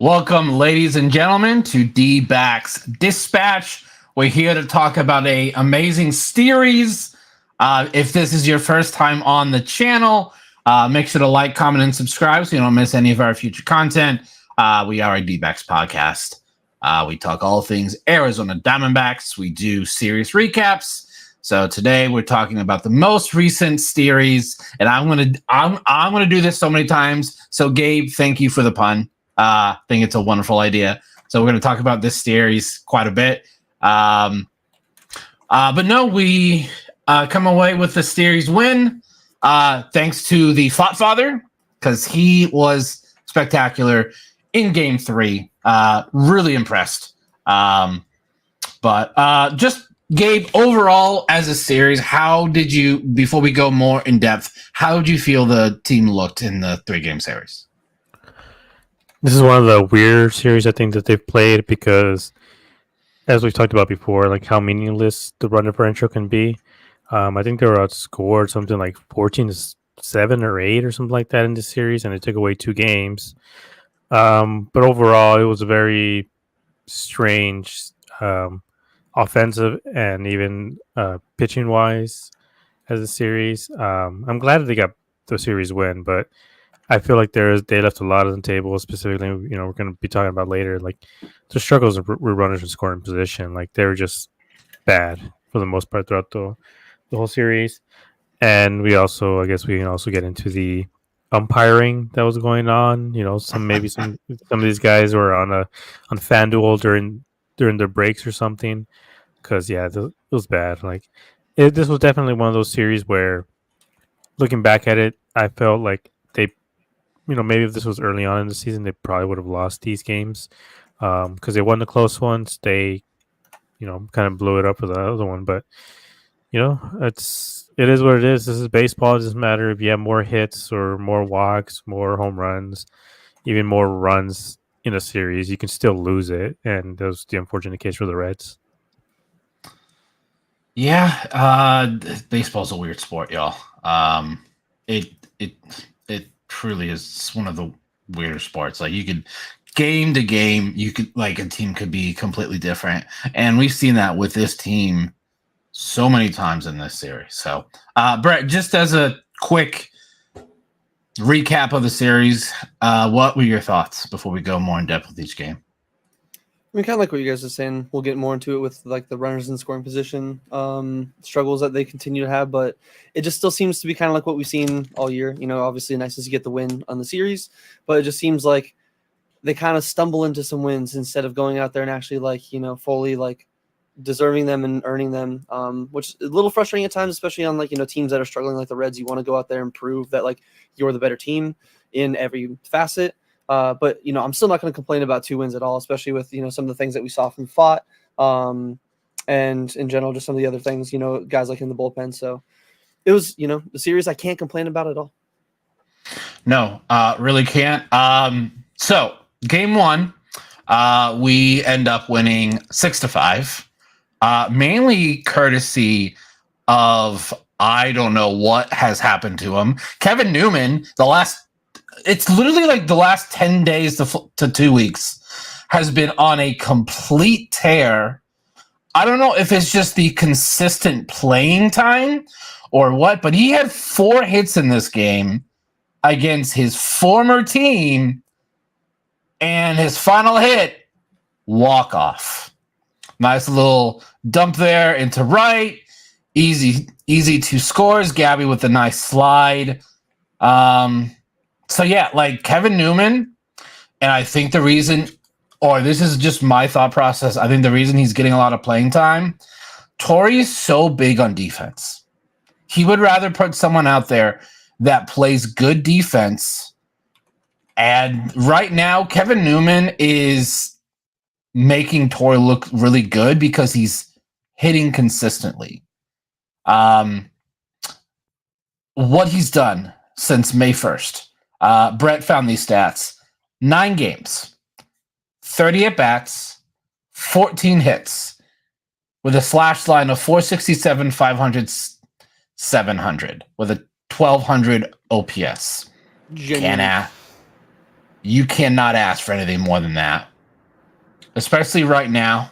Welcome, ladies and gentlemen, to Dbacks Dispatch. We're here to talk about a amazing Steeries. If this is your first time on the channel, make sure to like, comment, and subscribe so you don't miss any of our future content. We are a Dbacks podcast. We talk all things Arizona Diamondbacks. We do series recaps. So today we're talking about the most recent Steeries, and I'm gonna do this so many times. So Gabe, thank you for the pun. I think it's a wonderful idea. So we're going to talk about this series quite a bit. But no, we come away with the series win thanks to the Father, because he was spectacular in Game 3. Really impressed. But just, Gabe, overall as a series, how did you, before we go more in depth, how did you feel the team looked in the 3-game series? This is one of the weird series I think that they've played because, as we've talked about before, like how meaningless the run differential can be. I think they were outscored something like 14-7 or 8 or something like that in this series, and it took away 2 games. But overall, it was a very strange offensive and even pitching wise as a series. I'm glad that they got the series win, but I feel like they left a lot on the table. Specifically, we're going to be talking about later. Like the struggles with runners in scoring position, like they were just bad for the most part throughout the whole series. And we can also get into the umpiring that was going on. Some of these guys were on FanDuel during their breaks or something. Because it was bad. Like this was definitely one of those series where, looking back at it, I felt like they. Maybe if this was early on in the season, they probably would have lost these games because they won the close ones. They, kind of blew it up for the other one. But, it is what it is. This is baseball. It doesn't matter if you have more hits or more walks, more home runs, even more runs in a series. You can still lose it. And that was the unfortunate case for the Reds. Yeah, baseball's a weird sport, y'all. It truly is one of the weirder sports. Like you could game to game, a team could be completely different, and we've seen that with this team so many times in this series. So, Brett, just as a quick recap of the series, what were your thoughts before we go more in depth with each game? I mean, kind of like what you guys are saying. We'll get more into it with like the runners in scoring position struggles that they continue to have, but it just still seems to be kind of like what we've seen all year. Obviously nice to get the win on the series, but it just seems like they kind of stumble into some wins instead of going out there and actually fully deserving them and earning them, which is a little frustrating at times, especially on teams that are struggling like the Reds. You want to go out there and prove that you're the better team in every facet. But I'm still not going to complain about 2 wins at all, especially with some of the things that we saw from Fott, and in general just some of the other things, guys like in the bullpen. So it was the series I can't complain about at all. No, really can't. So game 1, we end up winning 6-5, mainly courtesy of I don't know what has happened to him. Kevin Newman, it's literally like the last 10 days to 2 weeks has been on a complete tear. I don't know if it's just the consistent playing time or what, but he had 4 hits in this game against his former team, and his final hit, walk-off. Nice little dump there into right. Easy 2 scores. Gabby with a nice slide. So yeah, Kevin Newman, and I think the reason, or this is just my thought process, I think the reason he's getting a lot of playing time, Torey's so big on defense. He would rather put someone out there that plays good defense. And right now, Kevin Newman is making Torey look really good because he's hitting consistently. What he's done since May 1st. Brett found these stats. 9 games, 30 at-bats, 14 hits, with a slash line of 467, 500, 700, with a 1,200 OPS. You cannot ask for anything more than that, especially right now.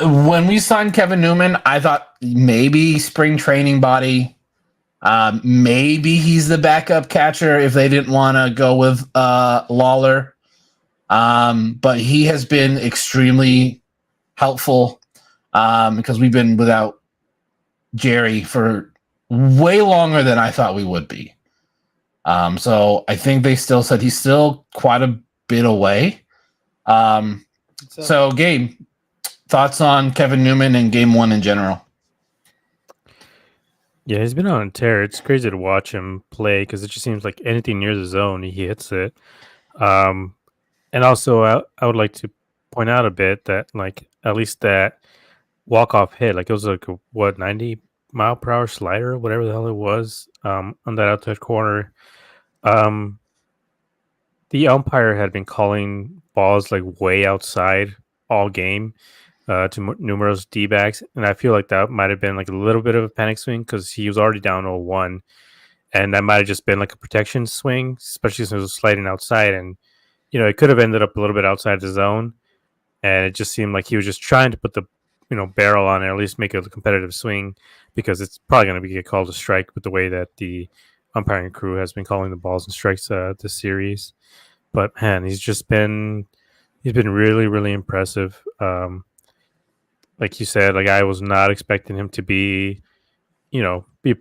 When we signed Kevin Newman, I thought maybe spring training body. Maybe he's the backup catcher if they didn't want to go with Lawler. But he has been extremely helpful because we've been without Jerry for way longer than I thought we would be. So I think they still said he's still quite a bit away. So Gabe, thoughts on Kevin Newman and Game 1 in general? Yeah, he's been on a tear. It's crazy to watch him play because it just seems like anything near the zone, he hits it. And also, I would like to point out a bit that, like, at least that walk-off hit, like, it was like a, 90-mile-per-hour slider, whatever the hell it was, on that outside corner. The umpire had been calling balls like way outside all game to numerous D-backs, and I feel like that might have been like a little bit of a panic swing because he was already down 0-1, and that might have just been like a protection swing, especially since it was sliding outside, and it could have ended up a little bit outside the zone, and it just seemed like he was just trying to put the barrel on it, or at least make it a competitive swing, because it's probably going to be called a strike with the way that the umpiring crew has been calling the balls and strikes this series. But man, he's been really, really impressive. Like you said, like I was not expecting him to be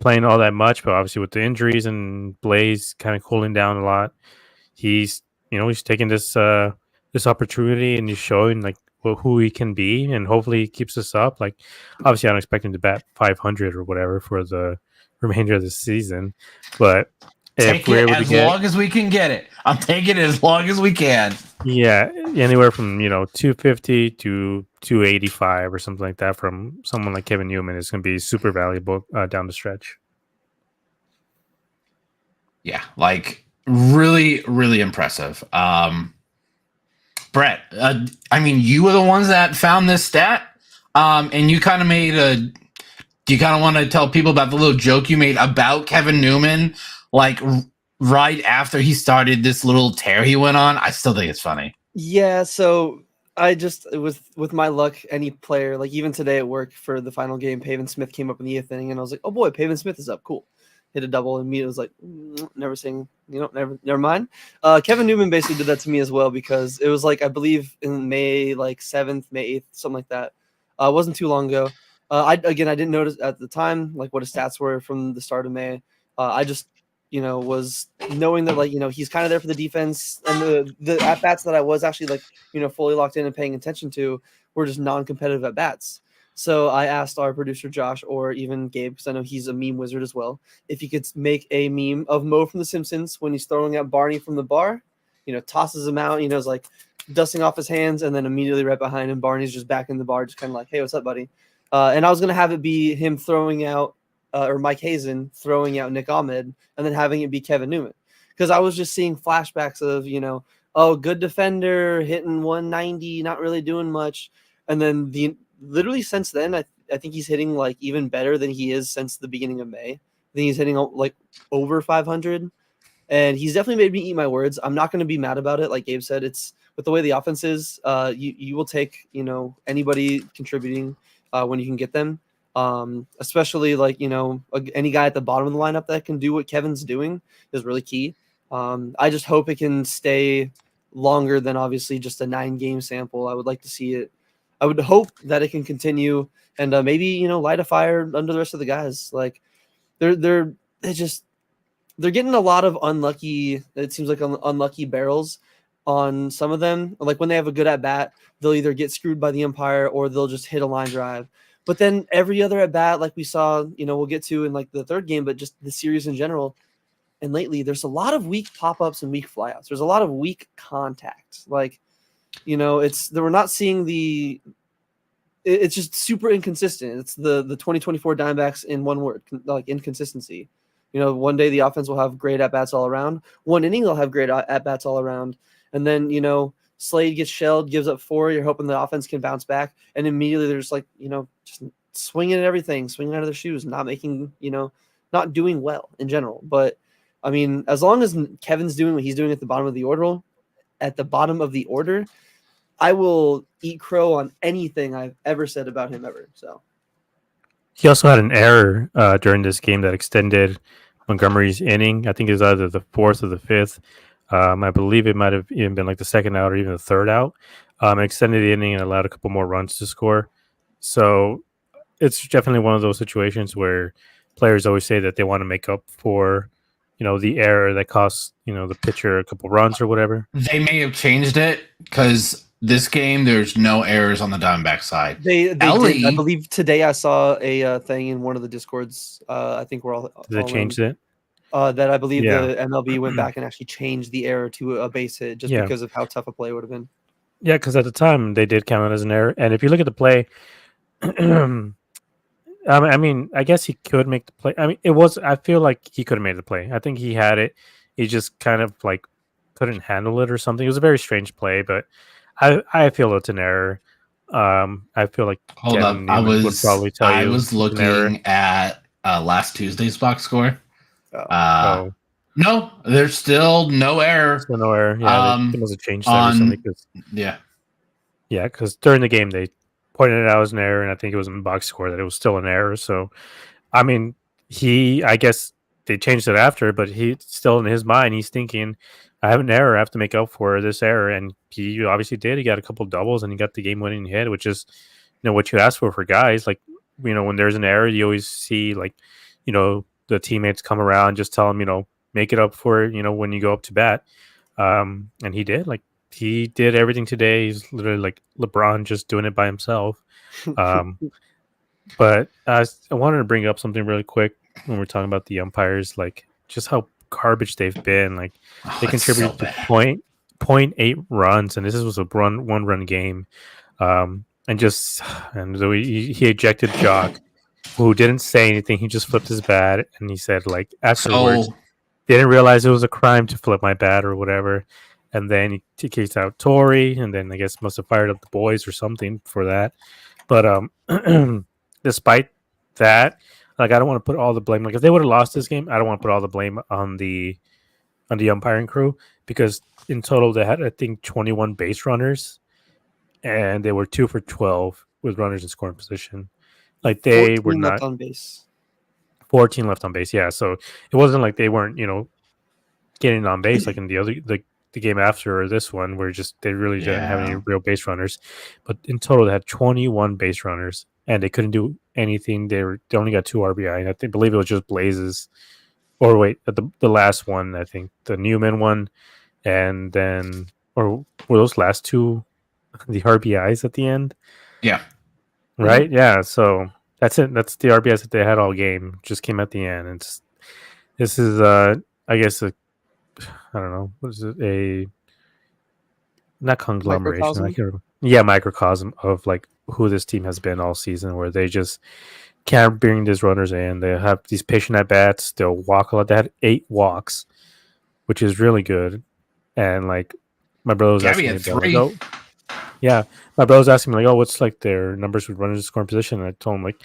playing all that much, but obviously with the injuries and Blaze kind of cooling down a lot, he's taking this opportunity and he's showing like who he can be, and hopefully he keeps this up. Like obviously I don't expect him to bat 500 or whatever for the remainder of the season, but Take it as long as we can get it. I'm taking it as long as we can. Yeah, anywhere from 250 to 285 or something like that from someone like Kevin Newman is going to be super valuable down the stretch. Yeah, like really, really impressive. Brett, I mean, you were the ones that found this stat, and you kind of made a. Do you kind of want to tell people about the little joke you made about Kevin Newman? Like right after he started this little tear he went on. I still think it's funny. Yeah, so I just with my luck, any player, like even today at work for the final game, Pavin Smith came up in the 8th inning, and I was like, oh boy, Pavin Smith is up, cool. Hit a double, and me was like, never mind. Kevin Newman basically did that to me as well, because it was like, I believe in May 7th, May 8th, something like that. It wasn't too long ago. I didn't notice at the time like what his stats were from the start of May. I just was knowing that he's kind of there for the defense, and the at bats that I was actually fully locked in and paying attention to were just non-competitive at bats. So I asked our producer Josh, or even Gabe, because I know he's a meme wizard as well, if he could make a meme of Mo from The Simpsons when he's throwing at Barney from the bar, tosses him out, is like dusting off his hands, and then immediately right behind him, Barney's just back in the bar, just kind of like, hey, what's up, buddy? And I was gonna have it be him throwing out. Or Mike Hazen throwing out Nick Ahmed, and then having it be Kevin Newman. Because I was just seeing flashbacks of, good defender, hitting 190, not really doing much. And then literally since then, I think he's hitting like even better than he is since the beginning of May. I think he's hitting like over 500. And he's definitely made me eat my words. I'm not going to be mad about it. Like Gabe said, it's with the way the offense is, you will take, anybody contributing when you can get them. Especially any guy at the bottom of the lineup that can do what Kevin's doing is really key. I just hope it can stay longer than obviously just a 9-game sample. I would like to see it. I would hope that it can continue and maybe light a fire under the rest of the guys. Like they're getting a lot of unlucky. It seems like unlucky barrels on some of them. Like when they have a good at bat, they'll either get screwed by the umpire or they'll just hit a line drive. But then every other at bat, like we saw, we'll get to in like the 3rd game, but just the series in general. And lately, there's a lot of weak pop-ups and weak flyouts. There's a lot of weak contact. Like, we're not seeing it's just super inconsistent. It's the 2024 Diamondbacks in one word, like inconsistency. One day the offense will have great at-bats all around. One inning they'll have great at-bats all around. And then, Slade gets shelled, gives up 4. You're hoping the offense can bounce back, and immediately they're just like, just swinging at everything, swinging out of their shoes, not making, not doing well in general. But I mean, as long as Kevin's doing what he's doing at the bottom of the order, I will eat crow on anything I've ever said about him ever. So He also had an error during this game that extended Montgomery's inning. I think it was either the fourth or the fifth. I believe it might have even been like the second out or even the third out. It extended the inning and allowed a couple more runs to score. So it's definitely one of those situations where players always say that they want to make up for, the error that costs, the pitcher a couple runs or whatever. They may have changed it because this game there's no errors on the Diamondback side. they did. I believe today I saw a thing in one of the discords. I think we're all. Did they change it? That I believe Yeah. the MLB went back and actually changed the error to a base hit just because of how tough a play would have been. Yeah, because at the time they did count it as an error, and if you look at the play, I mean, I guess he could make the play. I mean, I feel like he could have made the play. I think he had it. He just kind of like couldn't handle it or something. It was a very strange play, but I feel it's an error. I feel like Hold Kevin up, Newman would probably tell you I was looking at last Tuesday's box score. No, there's still no error. Still no error. Yeah, they must have changed that recently. Yeah, because during the game they pointed it out as an error, and I think it was in the box score that it was still an error. So, I mean, I guess they changed it after, but he still in his mind, he's thinking, I have an error, I have to make up for this error, and he obviously did. He got a couple doubles, and he got the game-winning hit, which is, what you ask for guys. Like, when there's an error, you always see like, the teammates come around, just tell him, make it up for it, when you go up to bat. And he did. Like, he did everything today. He's literally like LeBron just doing it by himself. But I wanted to bring up something really quick when we're talking about the umpires, like just how garbage they've been. Like they contributed to 0.8 runs, and this was a one run game. And so he ejected Jock, who didn't say anything. He just flipped his bat, and he said like afterwards, they didn't realize it was a crime to flip my bat or whatever. And then he kicks out Tory, and then I guess must have fired up the boys or something for that. But despite that, like I don't want to put all the blame. Like if they would have lost this game, I don't want to put all the blame on the umpiring crew, because in total they had I think 21 base runners, and they were 2 for 12 with runners in scoring position. Like they were not on base. 14 left on base. Yeah, so it wasn't like they weren't getting on base like in the game after or this one where they really didn't have any real base runners. But in total they had 21 base runners, and they couldn't do anything. They only got 2 RBI, and I believe it was just Blazes, or wait, the last one, I think the Newman one, and then or were those last 2 the RBIs at the end? Yeah, right. Yeah, so that's it. That's the RBIs that they had all game. Just came at the end. This is I guess I don't know. What is it? Not conglomeration. Microcosm? I can't remember. Yeah, microcosm of like who this team has been all season, where they just can't bring these runners in. They have these patient at bats. They'll walk a lot. They had 8 walks, which is really good. And like my brother was asking me about, like, my brother was asking me like, oh, what's like their numbers with runners in scoring position? And I told him like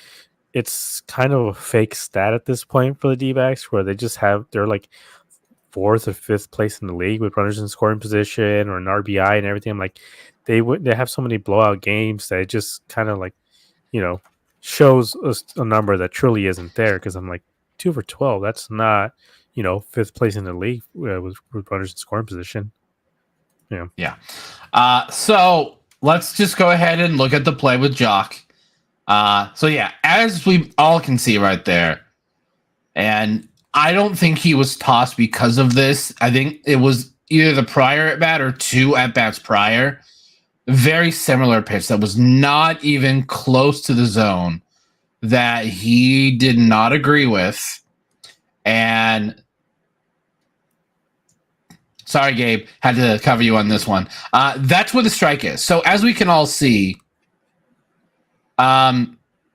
it's kind of a fake stat at this point for the D-backs, where they're like 4th or 5th place in the league with runners in scoring position or an RBI and everything. I'm like, they have so many blowout games that it just kind of like, shows us a number that truly isn't there. Because I'm like 2 for 12. That's not, 5th place in the league with runners in scoring position. Yeah. So let's just go ahead and look at the play with Jock. So yeah, as we all can see right there, and I don't think he was tossed because of this. I think it was either the prior at bat or 2 at bats prior. Very similar pitch that was not even close to the zone that he did not agree with. And sorry, Gabe, had to cover you on this one. That's where the strike is. So as we can all see, the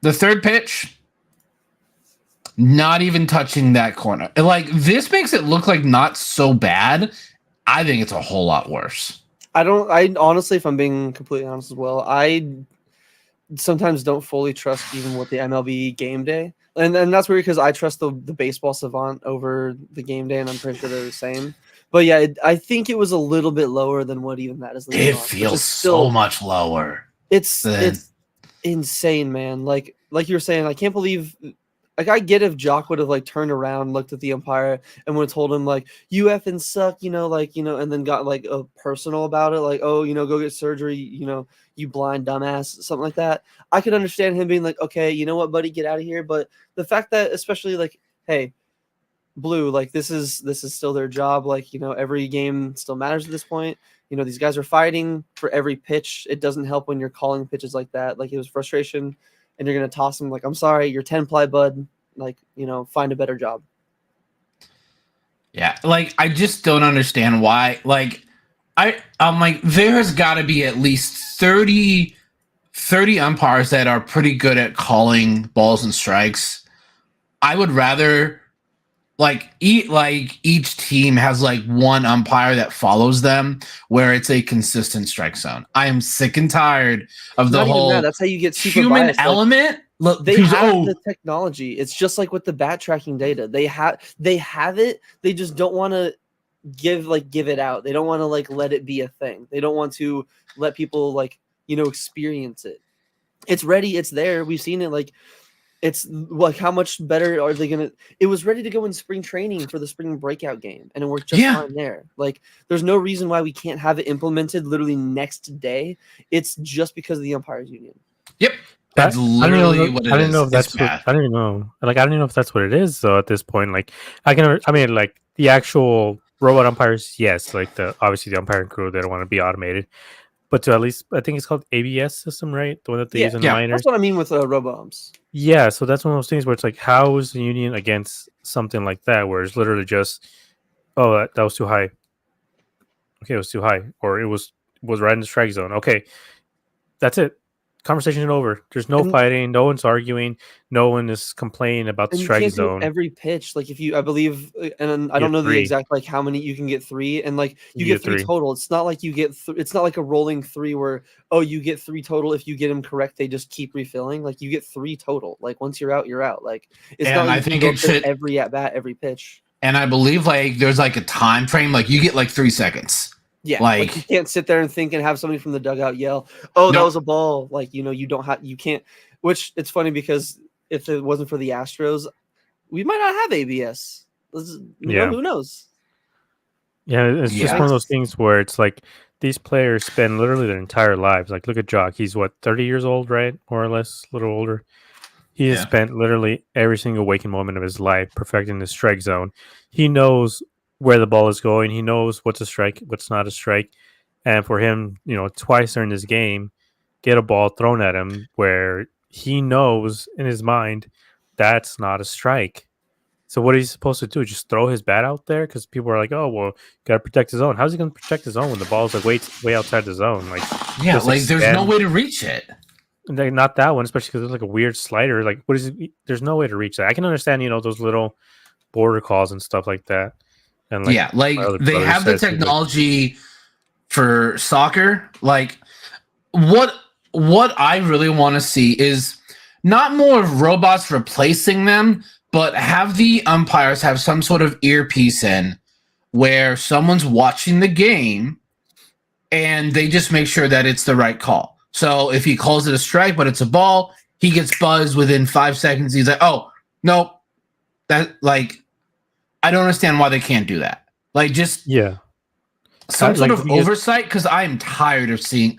third pitch, not even touching that corner. Like, this makes it look like not so bad. I think it's a whole lot worse. I honestly, if I'm being completely honest as well, I sometimes don't fully trust even with the MLB game day. And that's weird because I trust the baseball savant over the game day, and I'm pretty sure they're the same. But yeah, I think it was a little bit lower than what even that is leaving It off, which feels is so still much lower it's than. insane, man. Like you were saying, I can't believe. Like I get if Jock would have like turned around, looked at the umpire, and would have told him like you effing suck, and then got like personal about it, like oh go get surgery, you blind dumbass, something like that. I could understand him being like, okay, you know what, buddy, get out of here. But the fact that especially like, hey, Blue, like this is still their job, like every game still matters at this point. These guys are fighting for every pitch. It doesn't help when you're calling pitches like that. Like it was frustration, and you're gonna toss them like, I'm sorry, you're 10-ply, bud. Like find a better job. Yeah, like I just don't understand why. Like I'm like there has got to be at least 30 umpires that are pretty good at calling balls and strikes. I would rather each team has like one umpire that follows them where it's a consistent strike zone. I am sick and tired of the Not even whole that. That's how you get super human biased. element. Look, They have the technology. It's just like with the bat tracking data. They have it. They just don't want to give it out. They don't want to like let it be a thing. They don't want to let people like experience it. It's ready. It's there. We've seen it. Like it's like how much better are they gonna? It was ready to go in spring training for the spring breakout game, and it worked just fine there. Like there's no reason why we can't have it implemented literally next day. It's just because of the umpires union. Yep. That's literally what it is. I don't know if that's what, I don't even know. Like, I don't even know if that's what it is, though, at this point. Like, I mean, like, the actual robot umpires, yes. Like, obviously, the umpiring crew, they don't want to be automated. But to at least, I think it's called ABS system, right? The one that they use in the minors. That's what I mean with robo-umps. Yeah, so that's one of those things where it's like, how is the union against something like that, where it's literally just, oh, that was too high. Okay, it was too high. Or it was right in the strike zone. Okay, that's it. Conversation over. There's no fighting. No one's arguing. No one is complaining about the strike zone. Every pitch, like if you, I believe, and I don't know the exact like how many you can get 3, and like you get 3 total. It's not like you get. It's not like a rolling 3 where you get 3 total. If you get them correct, they just keep refilling. Like you get 3 total. Like once you're out, you're out. Like it's not. Like I think it should every at bat, every pitch. And I believe like there's like a time frame. Like you get like 3 seconds. Yeah, like you can't sit there and think and have somebody from the dugout yell, "Oh, that was a ball!" Like you can't. Which it's funny because if it wasn't for the Astros, we might not have ABS. Who knows? Yeah, it's just one of those things where it's like these players spend literally their entire lives. Like look at Jock; he's 30 years old, right, more or less, a little older. He has spent literally every single waking moment of his life perfecting the strike zone. He knows where the ball is going. He knows what's a strike, what's not a strike. And for him, twice during this game, get a ball thrown at him where he knows in his mind that's not a strike. So what is he supposed to do? Just throw his bat out there? Because people are like, oh, well, got to protect his zone. How's he going to protect his zone when the ball's like way outside the zone? Like, there's no way to reach it. Not that one, especially because there's like a weird slider. Like, what is it? There's no way to reach that. I can understand, those little border calls and stuff like that. And like they have the technology for soccer. Like what I really want to see is not more robots replacing them, but have the umpires have some sort of earpiece in where someone's watching the game and they just make sure that it's the right call. So if he calls it a strike, but it's a ball, he gets buzzed within 5 seconds. He's like, oh, no, that like, I don't understand why they can't do that. Like, just some sort of oversight, because I am tired of seeing,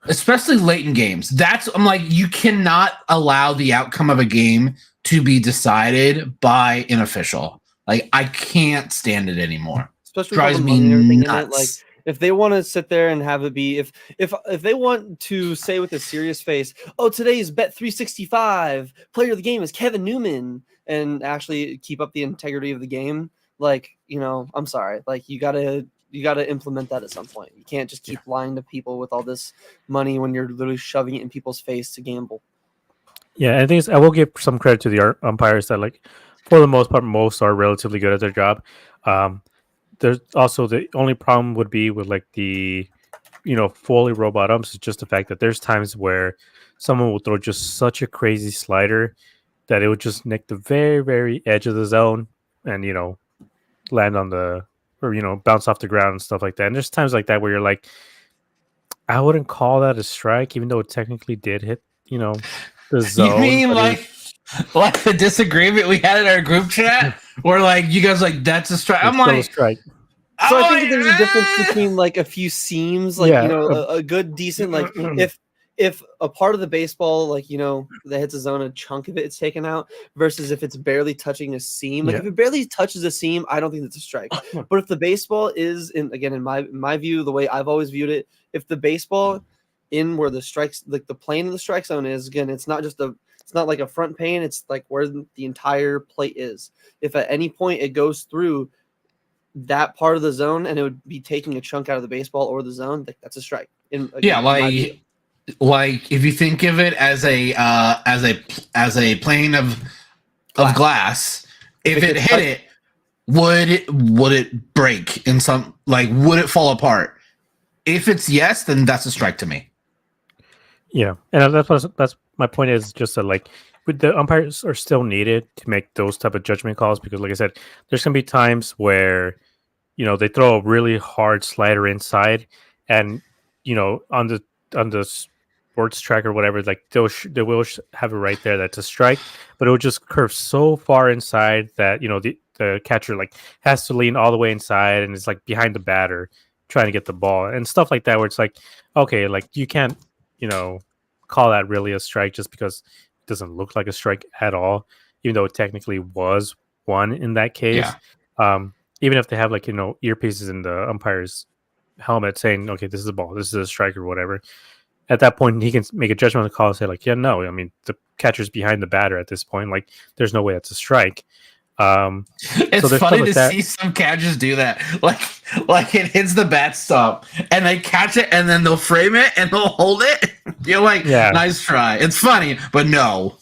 especially late in games. I'm like, you cannot allow the outcome of a game to be decided by an official. Like, I can't stand it anymore. Especially drives me nuts. Like, if they want to sit there and have it be, if they want to say with a serious face, oh, today's bet 365 player of the game is Kevin Newman, and actually keep up the integrity of the game, like, I'm sorry, like you gotta implement that at some point. You can't just keep lying to people with all this money when you're literally shoving it in people's face to gamble. Yeah, I think I will give some credit to the umpires that, like, for the most part, most are relatively good at their job. There's also the only problem would be with like the fully robot umps is just the fact that there's times where someone will throw just such a crazy slider that it would just nick the very, very edge of the zone and, land on or bounce off the ground and stuff like that. And there's times like that where you're like, I wouldn't call that a strike, even though it technically did hit, the zone. You mean like the disagreement we had in our group chat, where like you guys like that's a strike? I'm like, a strike. So I think there's a difference between like a few seams, like a good decent, like if a part of the baseball, like that hits a zone, a chunk of it's taken out, versus if it's barely touching a seam. Like if it barely touches a seam, I don't think that's a strike. But if the baseball is in my view, the way I've always viewed it, if the baseball in where the strikes, like the plane of the strike zone is, again, it's not like a front pane, it's like where the entire plate is. If at any point it goes through that part of the zone and it would be taking a chunk out of the baseball or the zone, that's a strike. Like if you think of it as a plane of glass, if it hit it, would it break in some, like would it fall apart? If it's yes, then that's a strike to me. Yeah, and that's my point is just that like the umpires are still needed to make those type of judgment calls because, like I said, there's gonna be times where they throw a really hard slider inside, and on the sports track or whatever, like they will have it right there that's a strike, but it will just curve so far inside that the catcher like has to lean all the way inside and it's like behind the batter trying to get the ball and stuff like that, where it's like, okay, like you can't call that really a strike just because it doesn't look like a strike at all, even though it technically was one in that case. Even if they have like earpieces in the umpire's helmet saying, okay, this is a ball, this is a strike or whatever, at that point he can make a judgment on the call and say like, yeah, no, I mean the catcher's behind the batter at this point, like there's no way that's a strike. It's so funny to see some catchers do that, like it hits the bat stump and they catch it and then they'll frame it and they'll hold it. You're like, nice try. It's funny, but no.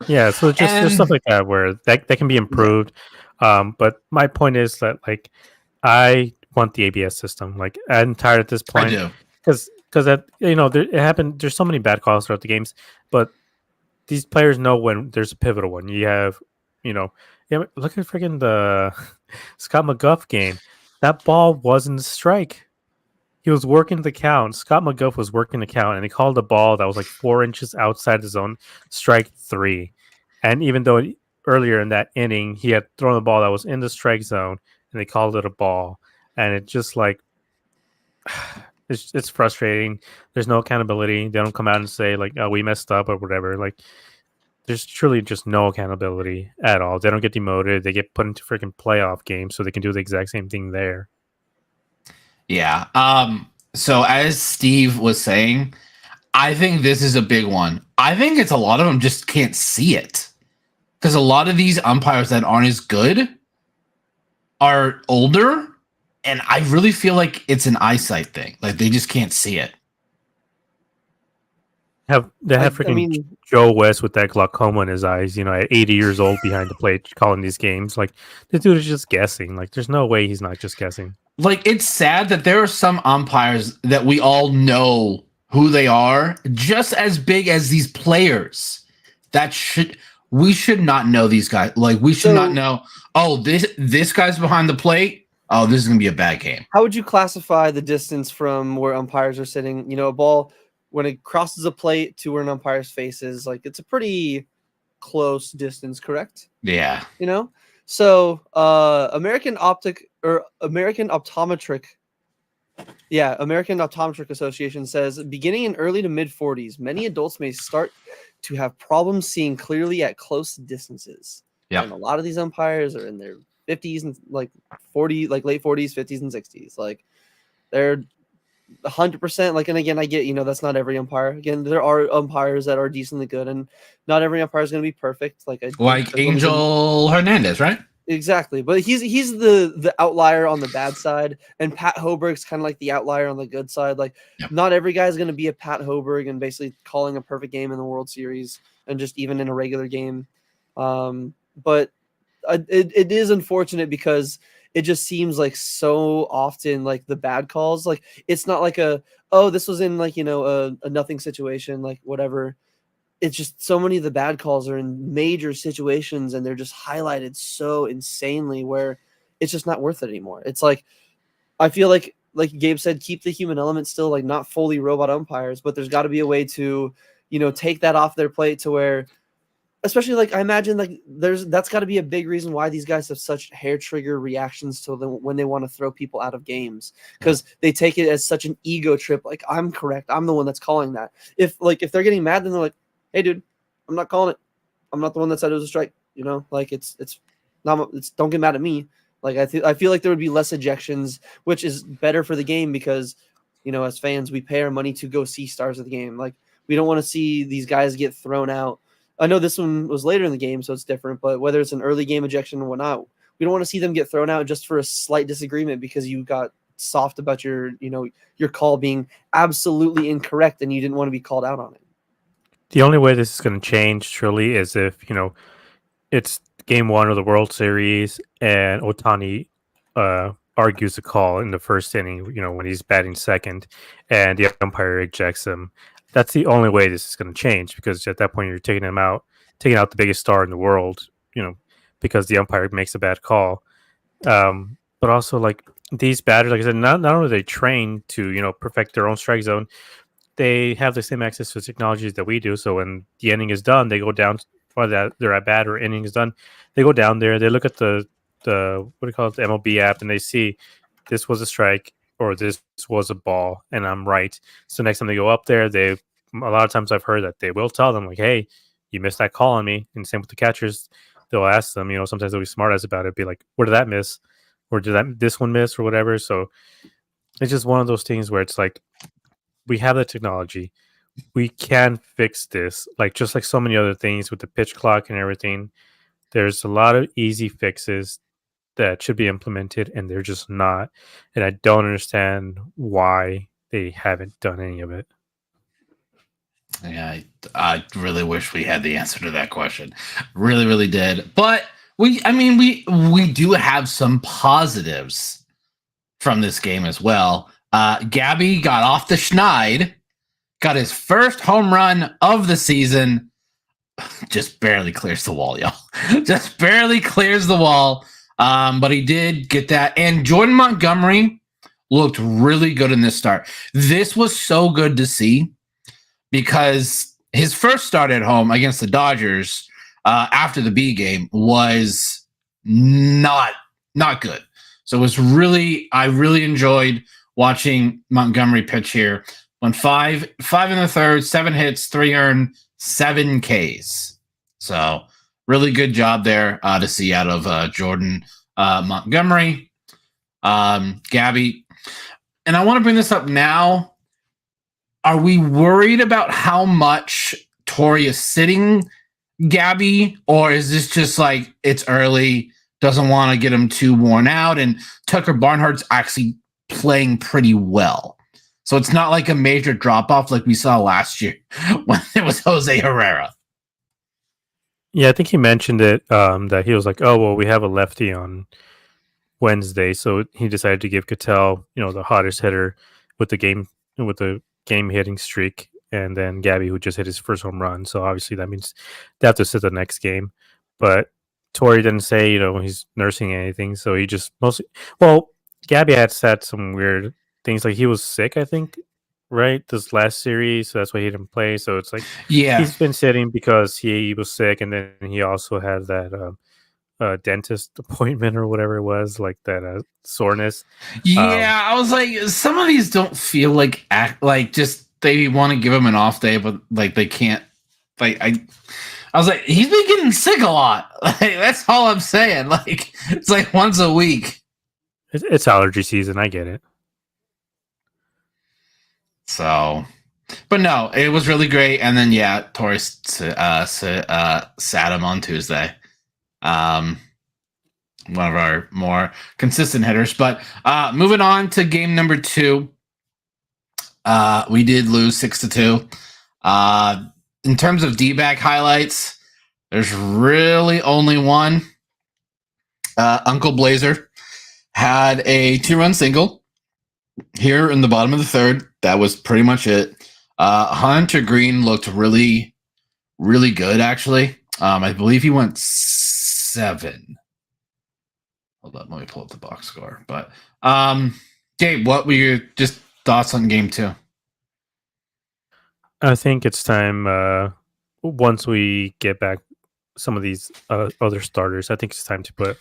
Yeah, so just stuff like that where that can be improved. But my point is that like I want the ABS system. Like I'm tired at this point. I do. Because it happened. There's so many bad calls throughout the games, but these players know when there's a pivotal one. You have, look at freaking the Scott McGuff game. That ball wasn't a strike. He was working the count. Scott McGuff was working the count, and he called a ball that was like 4 inches outside the zone, strike 3. And even though earlier in that inning he had thrown a ball that was in the strike zone, and they called it a ball, and it just like it's frustrating. There's no accountability. They don't come out and say like, "Oh, we messed up" or whatever. Like, there's truly just no accountability at all. They don't get demoted. They get put into freaking playoff games so they can do the exact same thing there. Yeah. So as Steve was saying, I think this is a big one. I think it's a lot of them just can't see it because a lot of these umpires that aren't as good are older, and I really feel like it's an eyesight thing. Like they just can't see it. They have freaking Joe West with that glaucoma in his eyes, at 80 years old behind the plate calling these games. Like, this dude is just guessing. Like, there's no way he's not just guessing. Like, it's sad that there are some umpires that we all know who they are, just as big as these players. We should not know these guys. Like, we should not know, this guy's behind the plate. Oh, this is going to be a bad game. How would you classify the distance from where umpires are sitting? A ball, when it crosses a plate to where an umpire's face is, like it's a pretty close distance, correct? Yeah. So American Optometric Association says beginning in early to mid 40s, many adults may start to have problems seeing clearly at close distances. Yeah. And a lot of these umpires are in their 50s and like 40, like late 40s, 50s, and 60s. Like they're 100%. Like, and again, I get, that's not every umpire. Again, there are umpires that are decently good, and not every umpire is going to be perfect. Like Angel Hernandez, right? Exactly, but he's the outlier on the bad side, and Pat Hoberg's kind of like the outlier on the good side. Like, not every guy is going to be a Pat Hoberg and basically calling a perfect game in the World Series and just even in a regular game. But it is unfortunate because it just seems like so often like the bad calls, like it's not like this was in like a nothing situation, like whatever. it's just so many of the bad calls are in major situations and they're just highlighted so insanely where it's just not worth it anymore. It's like, I feel like Gabe said, keep the human element still, like not fully robot umpires, but there's got to be a way to, take that off their plate to where, especially like I imagine like that's got to be a big reason why these guys have such hair trigger reactions to them when they want to throw people out of games, because they take it as such an ego trip. Like, I'm correct, I'm the one that's calling that. If they're getting mad, then they're like, hey dude, I'm not calling it. I'm not the one that said it was a strike. Like it's not. It's, don't get mad at me. Like I feel like there would be less ejections, which is better for the game because, as fans, we pay our money to go see stars of the game. Like, we don't want to see these guys get thrown out. I know this one was later in the game, so it's different, but whether it's an early game ejection or whatnot, we don't want to see them get thrown out just for a slight disagreement because you got soft about your call being absolutely incorrect and you didn't want to be called out on it. The only way this is going to change truly is if, it's game one of the World Series and Otani argues the call in the first inning, when he's batting second and the umpire ejects him. That's the only way this is going to change, because at that point you're taking out the biggest star in the world, because the umpire makes a bad call. But also, like, these batters, like I said, not only are they trained to, perfect their own strike zone, they have the same access to technologies that we do. So when the inning is done, they go down, or that they're at bat or inning is done, they go down there, they look at the what do you call it, the MLB app, and they see this was a strike or this was a ball, and I'm right. So next time they go up there, a lot of times I've heard that they will tell them, like, hey, you missed that call on me. And same with the catchers, they'll ask them, sometimes they'll be smart ass about it, be like, where did that miss, or did this one miss, or whatever. So it's just one of those things where it's like, we have the technology, we can fix this, like just like so many other things with the pitch clock and everything. There's a lot of easy fixes that should be implemented, and they're just not. And I don't understand why they haven't done any of it. Yeah, I really wish we had the answer to that question. Really, really did. But we do have some positives from this game as well. Gabby got off the schneid, got his first home run of the season. Just barely clears the wall, y'all. Just barely clears the wall. But he did get that. And Jordan Montgomery looked really good in this start. This was so good to see, because his first start at home against the Dodgers after the B game was not good. So I really enjoyed watching Montgomery pitch here. Went 5 in the third, 7 hits, 3 earned, 7 Ks. So really good job there to see out of Jordan Montgomery. Gabby, and I want to bring this up now. Are we worried about how much Torrey is sitting Gabby, or is this just like it's early, doesn't want to get him too worn out, and Tucker Barnhart's actually playing pretty well? So it's not like a major drop-off like we saw last year when it was Jose Herrera. Yeah, I think he mentioned it, that he was like, oh, well, we have a lefty on Wednesday. So he decided to give Cattell, the hottest hitter with the game hitting streak, and then Gabby, who just hit his first home run. So obviously that means they have to sit the next game. But Torrey didn't say, he's nursing anything. So he just Gabby had said some weird things, like he was sick, I think, right, this last series, so that's why he didn't play. So it's like, yeah, he's been sitting because he was sick, and then he also had that dentist appointment or whatever it was, like that soreness. Yeah, I was like, some of these don't feel like just they want to give him an off day, but like they can't. Like I was like, he's been getting sick a lot. Like, that's all I'm saying. Like, it's like once a week. It's allergy season. I get it. So, but no, it was really great. And then, yeah, Torrey sat him on Tuesday. One of our more consistent hitters. But moving on to game number 2, we did lose 6-2. In terms of D-back highlights, there's really only one. Uncle Blazer had a 2-run single here in the bottom of the third. That was pretty much it. Hunter Green looked really, really good, actually. I believe he went 7. Hold up, let me pull up the box score. But Gabe, what were your just thoughts on game 2? I think it's time. Once we get back some of these other starters, I think it's time to put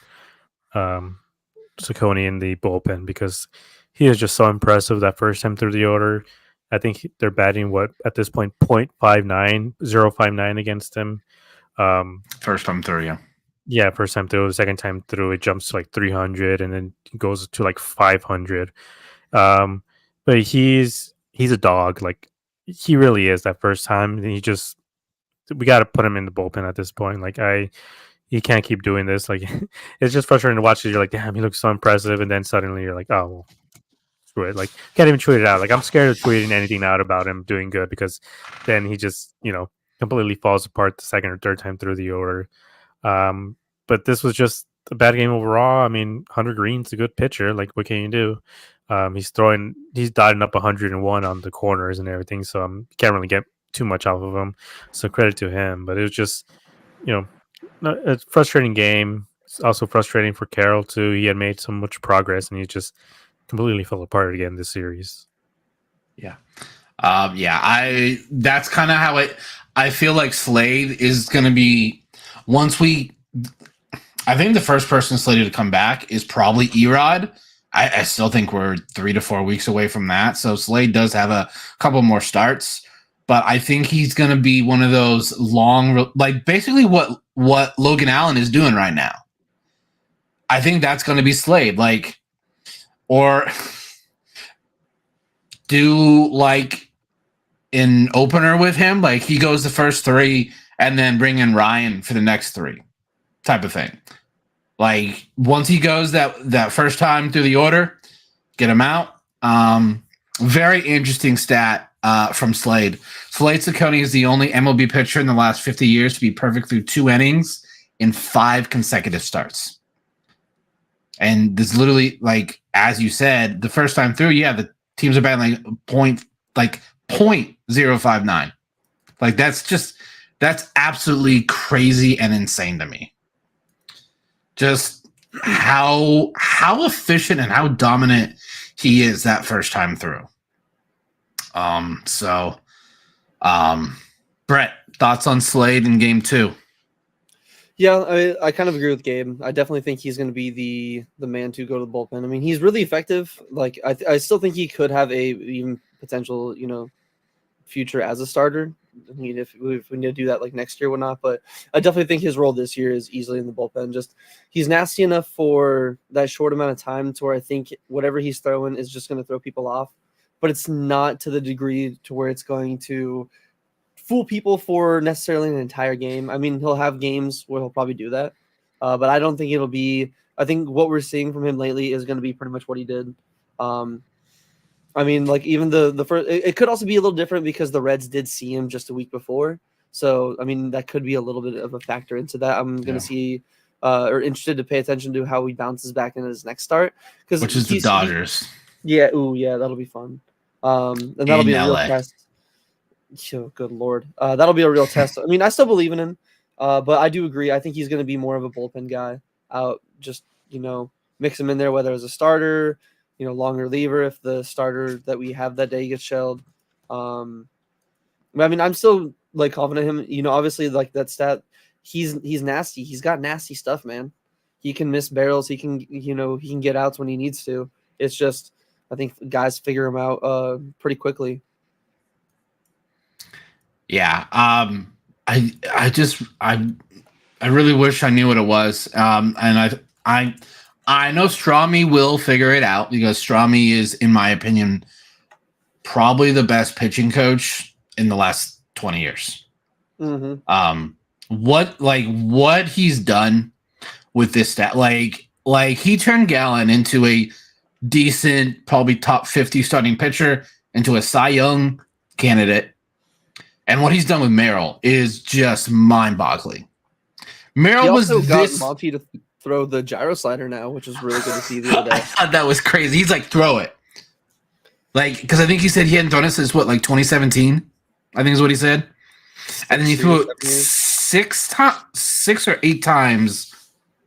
Saccone in the bullpen because he is just so impressive that first time through the order. I think they're batting what at this point 0.59 against him. First time through, yeah. Yeah, first time through. The second time through, it jumps to like 300 and then goes to like 500. But he's a dog. Like he really is that first time. And we got to put him in the bullpen at this point. Like he can't keep doing this. Like it's just frustrating to watch. You're like, damn, he looks so impressive, and then suddenly you're like, oh, well, screw it. Like can't even tweet it out. Like I'm scared of tweeting anything out about him doing good because then he just completely falls apart the second or third time through the order. But this was just a bad game overall. I mean, Hunter Green's a good pitcher. Like what can you do? He's dotting up 101 on the corners and everything, so can't really get too much off of him. So credit to him. But it was just a frustrating game. It's also frustrating for Carroll too. He had made so much progress and he just completely fell apart again this series. Yeah. That's kind of how I feel like Slade is going to be I think the first person slated to come back is probably Erod. I still think we're 3 to 4 weeks away from that. So Slade does have a couple more starts, but I think he's going to be one of those long, like basically what Logan Allen is doing right now. I think that's going to be Slade, or do like an opener with him, like he goes the first 3 and then bring in Ryan for the next 3 type of thing. Like once he goes that first time through the order, get him out. Very interesting stat from Slade. Slade Saccone is the only MLB pitcher in the last 50 years to be perfect through 2 innings in 5 consecutive starts. And this literally, like as you said, the first time through, the teams are batting like 0.059. Like that's absolutely crazy and insane to me. Just how efficient and how dominant he is that first time through. Brett, thoughts on Slade in game 2? Yeah, I kind of agree with Gabe. I definitely think he's going to be the man to go to the bullpen. I mean, he's really effective. Like I still think he could have a even potential, future as a starter. I mean, if we need to do that like next year or whatnot, but I definitely think his role this year is easily in the bullpen. Just he's nasty enough for that short amount of time to where I think whatever he's throwing is just going to throw people off, but it's not to the degree to where it's going to fool people for necessarily an entire game. I mean, he'll have games where he'll probably do that, but I don't think it'll be. I think what we're seeing from him lately is going to be pretty much what he did. I mean, like even the first, it could also be a little different because the Reds did see him just a week before. So, I mean, that could be a little bit of a factor into that. I'm going to see or interested to pay attention to how he bounces back in his next start. Which is the Dodgers. That'll be fun. And that'll be a real test. Oh, good Lord. That'll be a real test. I mean, I still believe in him, but I do agree. I think he's going to be more of a bullpen guy out. Just, mix him in there, whether as a starter, long reliever if the starter that we have that day gets shelled. I mean, I'm still like confident in him. Obviously, like that stat, he's nasty. He's got nasty stuff, man. He can miss barrels. He can, he can get outs when he needs to. It's just, I think guys figure him out pretty quickly. Yeah. I really wish I knew what it was. And I know Strami will figure it out because Strami is, in my opinion, probably the best pitching coach in the last 20 years. Mm-hmm. What he's done with this stat, like he turned Gallen into a decent, probably top 50 starting pitcher, into a Cy Young candidate. And what he's done with Merrill is just mind-boggling. Merrill was got Monty to throw the gyro slider now, which is really good to see the other day. I thought that was crazy. He's like, throw it. Like, because I think he said he hadn't thrown it since, 2017? I think is what he said. and then he threw it 6 or 8 times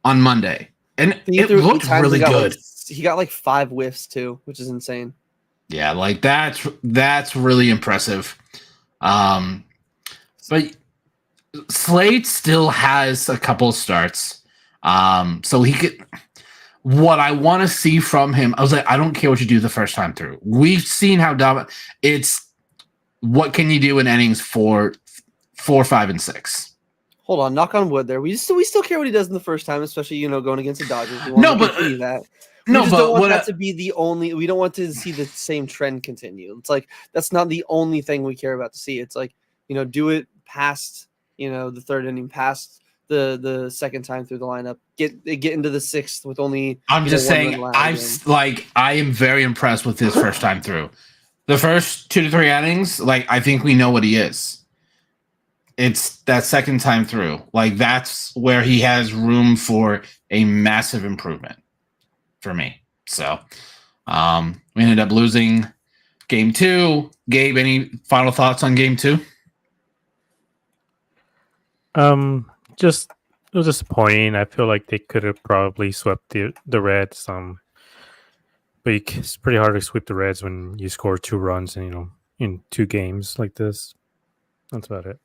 on Monday, and it looked really good. He got like 5 whiffs too, which is insane. Yeah, like that's really impressive. But Slade still has a couple of starts. So he could. What I want to see from him, I was like, I don't care what you do the first time through. We've seen how dominant. It's what can you do in innings 4, 5, and 6. Hold on, knock on wood. There, we still care what he does in the first time, especially going against the Dodgers. We want to continue that. We don't want that to be the only. We don't want to see the same trend continue. It's like that's not the only thing we care about to see. It's like do it past the third inning, past the second time through the lineup, get into the 6th with only. I'm just saying, I am very impressed with his first time through. The first 2 to 3 innings, I think we know what he is. It's that second time through, that's where he has room for a massive improvement for me. So, we ended up losing game 2. Gabe, any final thoughts on game 2? Just it was disappointing. I feel like they could have probably swept the Reds. But it's pretty hard to sweep the Reds when you score 2 runs and in 2 games like this. That's about it.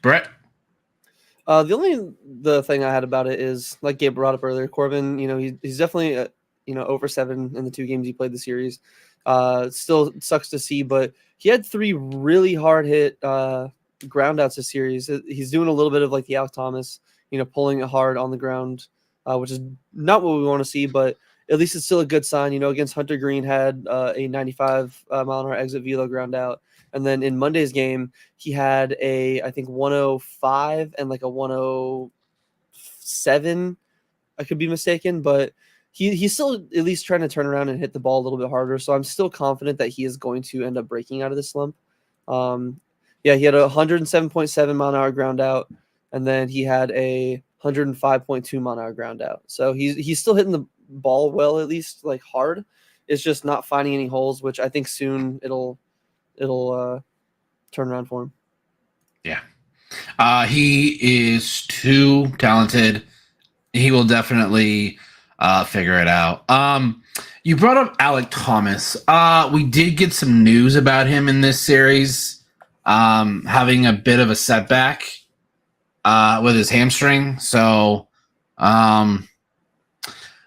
Brett? The thing I had about it is, like Gabe brought up earlier, Corbin, he's definitely over 7 in the 2 games he played the series. Still sucks to see, but he had 3 really hard hit ground outs this series. He's doing a little bit of like the Alec Thomas, pulling it hard on the ground, which is not what we want to see, but at least it's still a good sign. Against Hunter Green had a 95 mile an hour exit velo ground out. And then in Monday's game, he had I think 105 and like a 107. I could be mistaken, but he's still at least trying to turn around and hit the ball a little bit harder. So I'm still confident that he is going to end up breaking out of this slump. Yeah, he had a 107.7 mile an hour ground out, and then he had a 105.2 mile an hour ground out. So he's still hitting the ball well, at least hard. It's just not finding any holes, which I think soon it'll turn around for him. Yeah. He is too talented. He will definitely figure it out. You brought up Alec Thomas. We did get some news about him in this series, having a bit of a setback with his hamstring. So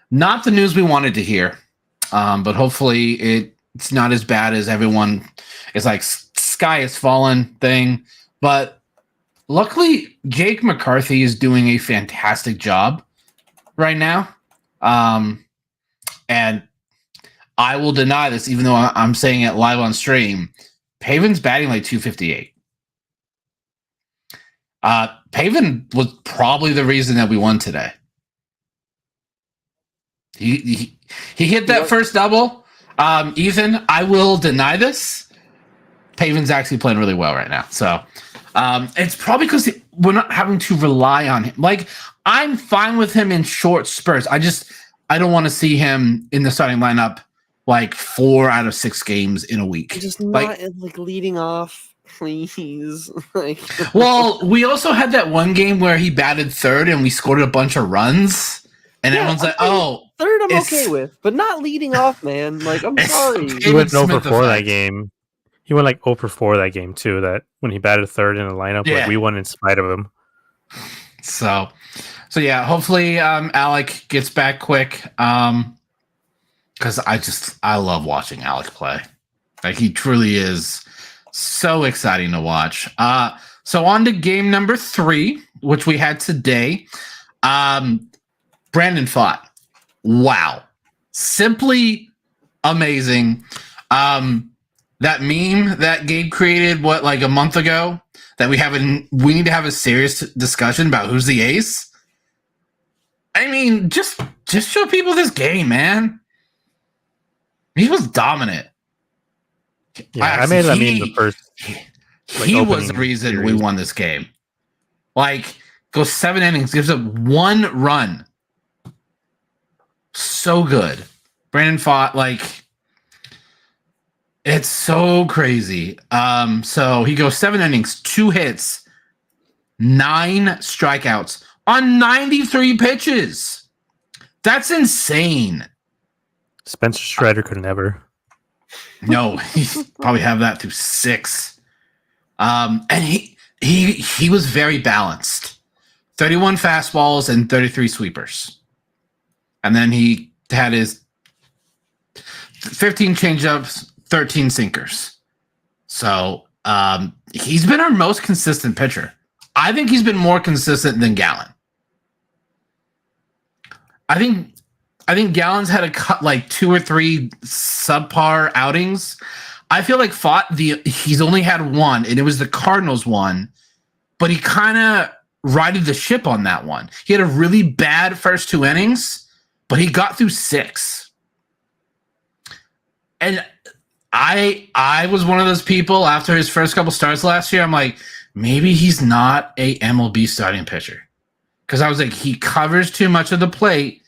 not the news we wanted to hear, but hopefully it's not as bad as everyone is like sky has fallen thing. But luckily, Jake McCarthy is doing a fantastic job right now. And I will deny this, even though I'm saying it live on stream. Pavin's batting like 258. Pavin was probably the reason that we won today. He hit that first double. Ethan, I will deny this. Pavin's actually playing really well right now. So it's probably because we're not having to rely on him. I'm fine with him in short spurts. I don't want to see him in the starting lineup 4 out of 6 games in a week. Just not leading off, please. Well, we also had that one game where he batted third and we scored a bunch of runs. And everyone's like, third I'm okay with, but not leading off, man. I'm sorry. He went 0 for 4 that game. He went 0 for 4 that game too. That when he batted third in the lineup, we won in spite of him. So yeah, hopefully Alec gets back quick. Because I love watching Alec play. He truly is so exciting to watch. So on to game number 3, which we had today. Brandon Pfaadt. Wow. Simply amazing. That meme that Gabe created, a month ago, that we need to have a serious discussion about who's the ace. I mean, just show people this game, man. He was dominant. Yeah, I made that meme the first. He was the reason series. We won this game. Goes 7 innings, gives up 1 run. So good. Brandon Pfaadt, It's so crazy. So he goes 7 innings, 2 hits, 9 strikeouts on 93 pitches. That's insane. Spencer Strider could never. No, he probably have that through 6. And he was very balanced. 31 fastballs and 33 sweepers. And then he had his 15 changeups, 13 sinkers. So he's been our most consistent pitcher. I think he's been more consistent than Gallen. I think Gallen's had a cut like 2 or 3 subpar outings. I feel like he's only had one, and it was the Cardinals one, but he kind of righted the ship on that one. He had a really bad first 2 innings, but he got through 6. And I was one of those people after his first couple starts last year. I'm like, maybe he's not a MLB starting pitcher, because I was like, he covers too much of the plate,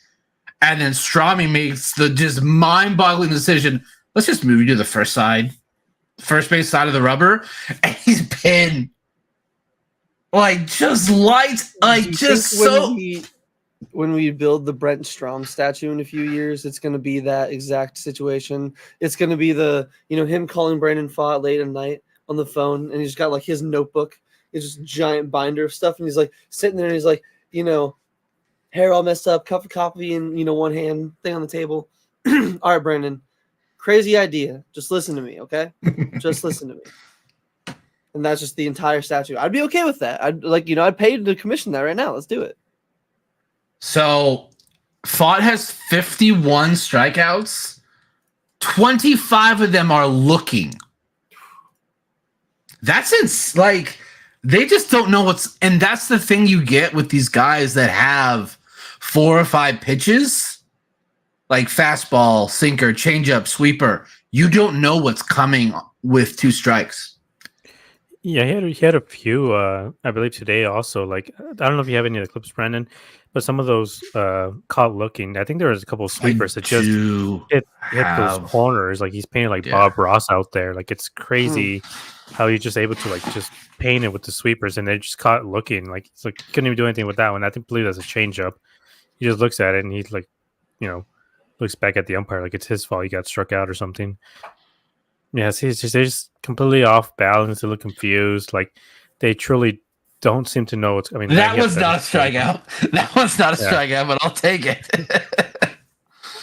and then Strami makes the just mind-boggling decision. Let's just move you to the first base side of the rubber, and he's been like just lights, like just so. When we build the Brent Strom statue in a few years, it's going to be that exact situation. It's going to be him calling Brandon Pfaadt late at night on the phone, and he's got like his notebook, it's just a giant binder of stuff, and he's like sitting there, and he's like, hair all messed up, cup of coffee in one hand, thing on the table. All right, Brandon, crazy idea. Just listen to me, okay? Just listen to me. And that's just the entire statue. I'd be okay with that. I'd pay to commission that right now. Let's do it. So, Pfaadt has 51 strikeouts. 25 of them are looking. That's like they just don't know and that's the thing you get with these guys that have 4 or 5 pitches, like fastball, sinker, changeup, sweeper. You don't know what's coming with 2 strikes. Yeah, he had a few, I believe today also. Like, I don't know if you have any of the clips, Brandon, but some of those caught looking. I think there was a couple of sweepers that just hit those corners. Like, he's painting like Bob Ross out there. Like, it's crazy how he's just able to like just paint it with the sweepers, and they just caught looking. Like, it's like couldn't even do anything with that one. I believe that's a changeup. He just looks at it and he's like, looks back at the umpire like it's his fault he got struck out or something. Yes, they're just completely off balance. They look confused. Like they truly don't seem to know what's. I mean, that was not a strikeout. That was not a strikeout, but I'll take it.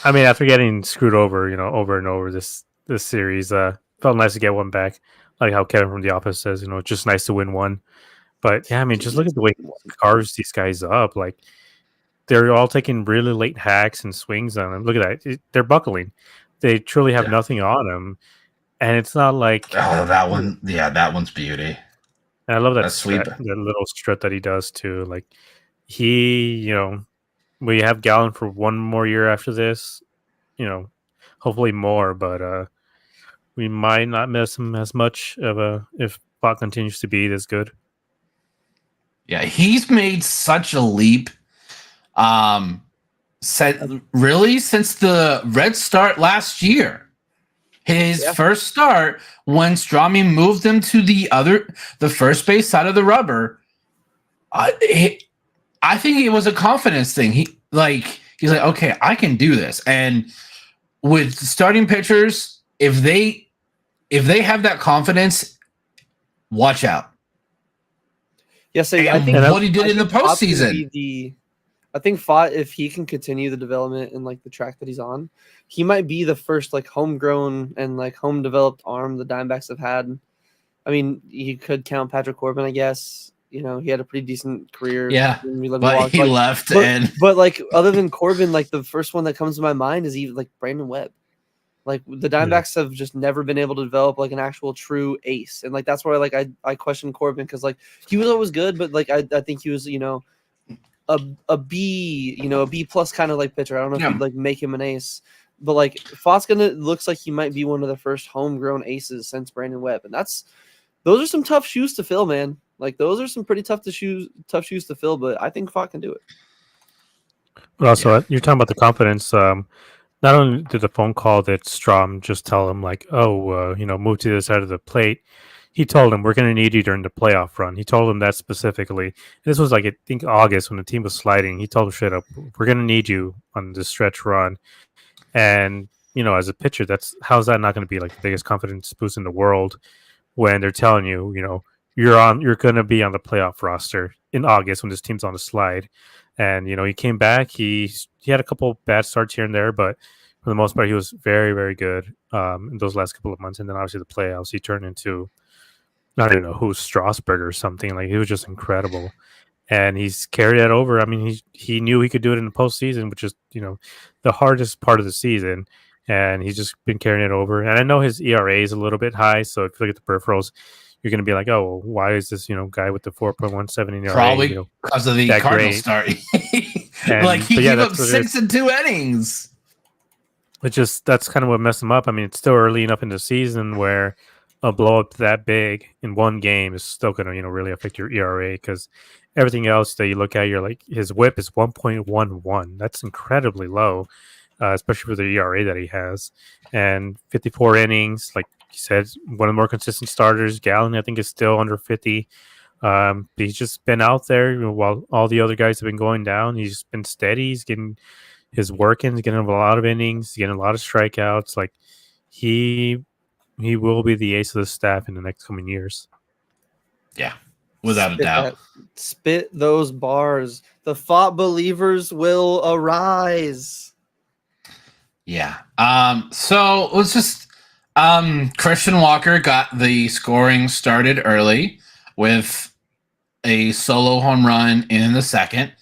I mean, after getting screwed over, over and over this series, felt nice to get one back. Like how Kevin from The Office says, it's just nice to win one. But yeah, I mean, just look at the way he carves these guys up. Like they're all taking really late hacks and swings on them. Look at that. They're buckling. They truly have nothing on them. And it's not like that one. Yeah, that one's beauty. And I love that sweep, that little strut that he does too. Like he, we have Gallen for one more year after this. Hopefully more, but we might not miss him as much if Pfaadt continues to be this good. Yeah, he's made such a leap. Since the Reds start last year. His first start when Strami moved him to the first base side of the rubber. I think it was a confidence thing. He's like, okay, I can do this. And with starting pitchers, if they have that confidence, watch out. Yes, I think what he did in the postseason. I think Pfaadt, if he can continue the development and like the track that he's on, he might be the first like homegrown and like home developed arm the Diamondbacks have had. I mean, you could count Patrick Corbin, I guess. He had a pretty decent career. Yeah, but he left. But like other than Corbin, like the first one that comes to my mind is even like Brandon Webb. Like the Diamondbacks have just never been able to develop like an actual true ace, and like that's why like I question Corbin because like he was always good, but like I think he was a B, a B plus kind of like pitcher. I don't know if you'd like make him an ace, but like Pfaadt's looks like he might be one of the first homegrown aces since Brandon Webb, and those are some tough shoes to fill, man. Like those are some pretty tough shoes to fill, but I think Pfaadt can do it. But also, you're talking about the confidence. not only did the phone call that Strom just tell him like, oh, move to the side of the plate. He told him we're going to need you during the playoff run. He told him that specifically. This was like I think August when the team was sliding. He told him straight up, we're going to need you on this stretch run. And as a pitcher, how's that not going to be like the biggest confidence boost in the world when they're telling you, you're going to be on the playoff roster in August when this team's on the slide. And he came back. He had a couple bad starts here and there, but for the most part, he was very, very good in those last couple of months. And then obviously the playoffs, he turned into I don't know who, Strasburg or something. Like he was just incredible, and he's carried that over. I mean, he knew he could do it in the postseason, which is the hardest part of the season, and he's just been carrying it over. And I know his ERA is a little bit high, so if you look at the peripherals, you're going to be like, oh, well, why is this guy with the 4.17 ERA probably because of the Cardinals start? Like he gave up 6 in 2 innings. That's kind of what messed him up. I mean, it's still early enough in the season where a blow up that big in one game is still going to really affect your ERA, because everything else that you look at, you're like, his WHIP is 1.11. That's incredibly low, especially for the ERA that he has. And 54 innings, like you said, one of the more consistent starters. Gallen, I think, is still under 50. He's just been out there while all the other guys have been going down. He's been steady. He's getting his work in. He's getting a lot of innings. He's getting a lot of strikeouts. Like he will be the ace of the staff in the next coming years. Yeah, without a doubt. Spit those bars. The thought believers will arise. Yeah. So let's just Christian Walker got the scoring started early with a solo home run in the second.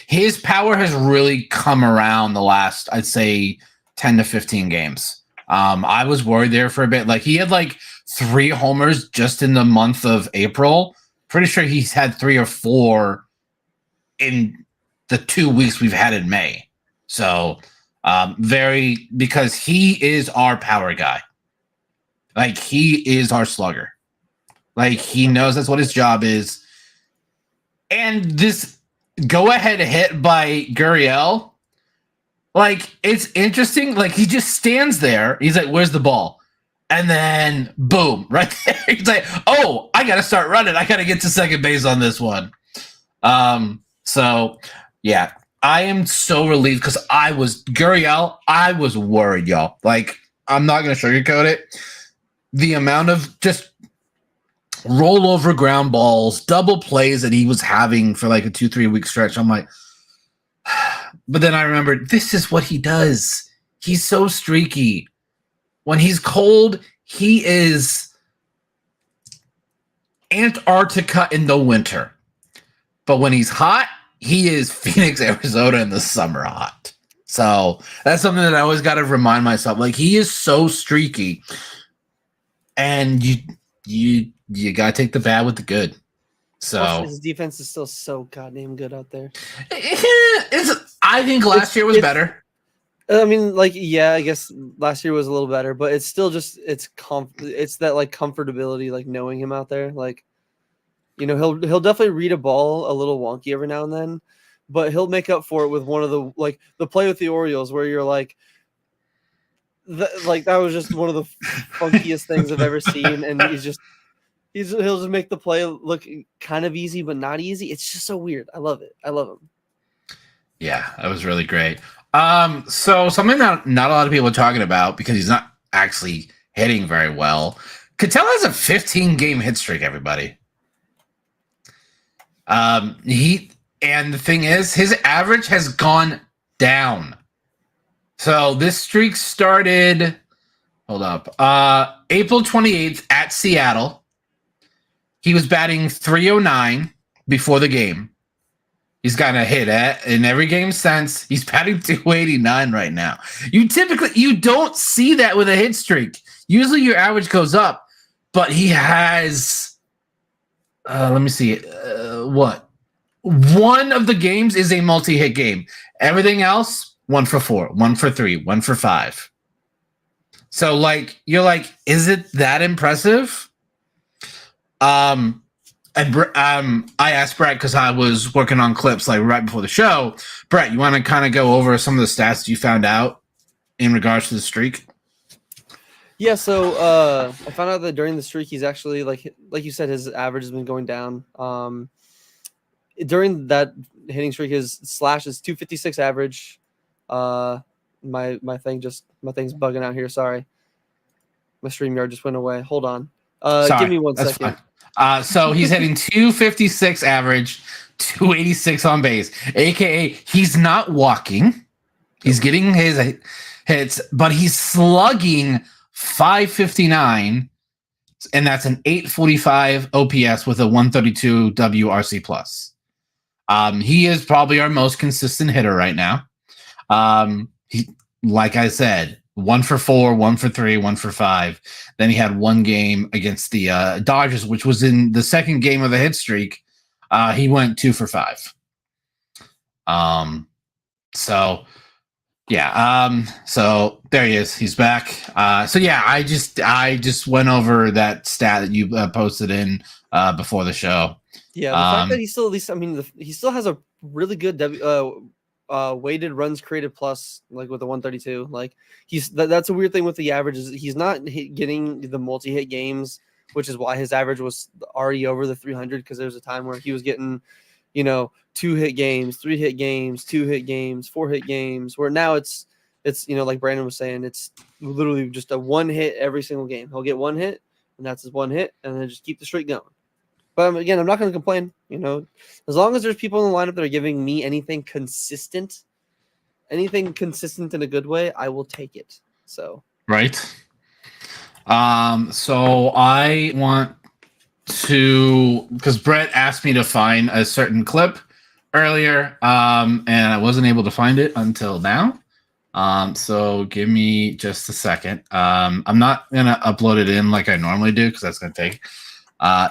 His power has really come around the last, I'd say, 10 to 15 games. I was worried there for a bit. Like he had like 3 homers just in the month of April. Pretty sure he's had 3 or 4 in the 2 weeks we've had in May. So because he is our power guy. Like he is our slugger. Like he knows that's what his job is. And this go-ahead hit by Gurriel, like, it's interesting. Like, he just stands there. He's like, where's the ball? And then, boom, right there. He's like, oh, I got to start running. I got to get to second base on this one. So, yeah, I am so relieved because Gurriel, I was worried, y'all. Like, I'm not going to sugarcoat it. The amount of just rollover ground balls, double plays that he was having for like a 2-3 week stretch, I'm like, but then I remembered, this is what he does. He's so streaky. When he's cold, he is Antarctica in the winter. But when he's hot, he is Phoenix, Arizona in the summer hot. So that's something that I always got to remind myself. Like, he is so streaky. And you got to take the bad with the good. So his defense is still so goddamn good out there. I think last year was better. I mean, like, yeah, I guess last year was a little better, but it's still just it's that like comfortability, like knowing him out there. Like, he'll definitely read a ball a little wonky every now and then, but he'll make up for it with one of the play with the Orioles where you're like, that was just one of the funkiest things I've ever seen, and he'll just make the play look kind of easy, but not easy. It's just so weird. I love it. I love him. Yeah, that was really great. So something that not a lot of people are talking about because he's not actually hitting very well. Cattell has a 15-game hit streak, everybody. And the thing is, his average has gone down. So this streak started, hold up, April 28th at Seattle. He was batting .309 before the game. He's gotten a hit in every game since. He's batting .289 right now. You don't see that with a hit streak. Usually your average goes up, but he has, let me see, what? One of the games is a multi-hit game. Everything else, 1 for 4, 1 for 3, 1 for 5. So, like, you're like, is it that impressive? I asked Brett because I was working on clips like right before the show. Brett, you want to kind of go over some of the stats you found out in regards to the streak? Yeah, so I found out that during the streak, he's actually like you said, his average has been going down. During that hitting streak, his slash is 256 average. My thing's bugging out here. Sorry, my StreamYard just went away. Hold on. Sorry, Give me one that's second. fine. So he's hitting 256 average, 286 on base, aka he's not walking. He's getting his hits, but he's slugging 559, and that's an 845 OPS with a 132 WRC plus. He is probably our most consistent hitter right now. He, like I said, 1 for 4, 1 for 3, 1 for 5. Then he had one game against the Dodgers, which was in the second game of the hit streak. He went 2 for 5. So there he is. He's back. So yeah, I just went over that stat that you posted in before the show. Yeah, the fact that he still, at least, I mean, he still has a really good weighted runs created plus, like with the 132. Like that's a weird thing with the averages. He's not getting the multi-hit games, which is why his average was already over the 300. Because there was a time where he was getting, 2-hit games, 3-hit games, 2-hit games, 4-hit games. Where now it's like Brandon was saying, it's literally just a 1 hit every single game. He'll get 1 hit, and that's his 1 hit, and then just keep the streak going. But again, I'm not going to complain. As long as there's people in the lineup that are giving me anything consistent in a good way, I will take it. So right. So I want to, because Brett asked me to find a certain clip earlier, and I wasn't able to find it until now. So give me just a second. I'm not gonna upload it in like I normally do because that's gonna take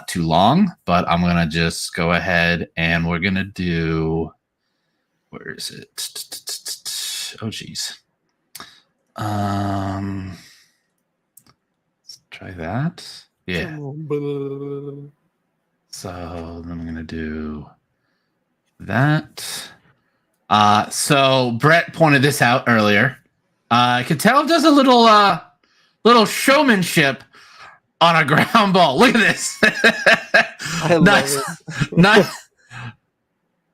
too long, but I'm gonna just go ahead and we're gonna do, where is it? Oh geez. Let's try that. Yeah. So then I'm gonna do that. So Brett pointed this out earlier. I could tell it does a little showmanship on a ground ball. Look at this.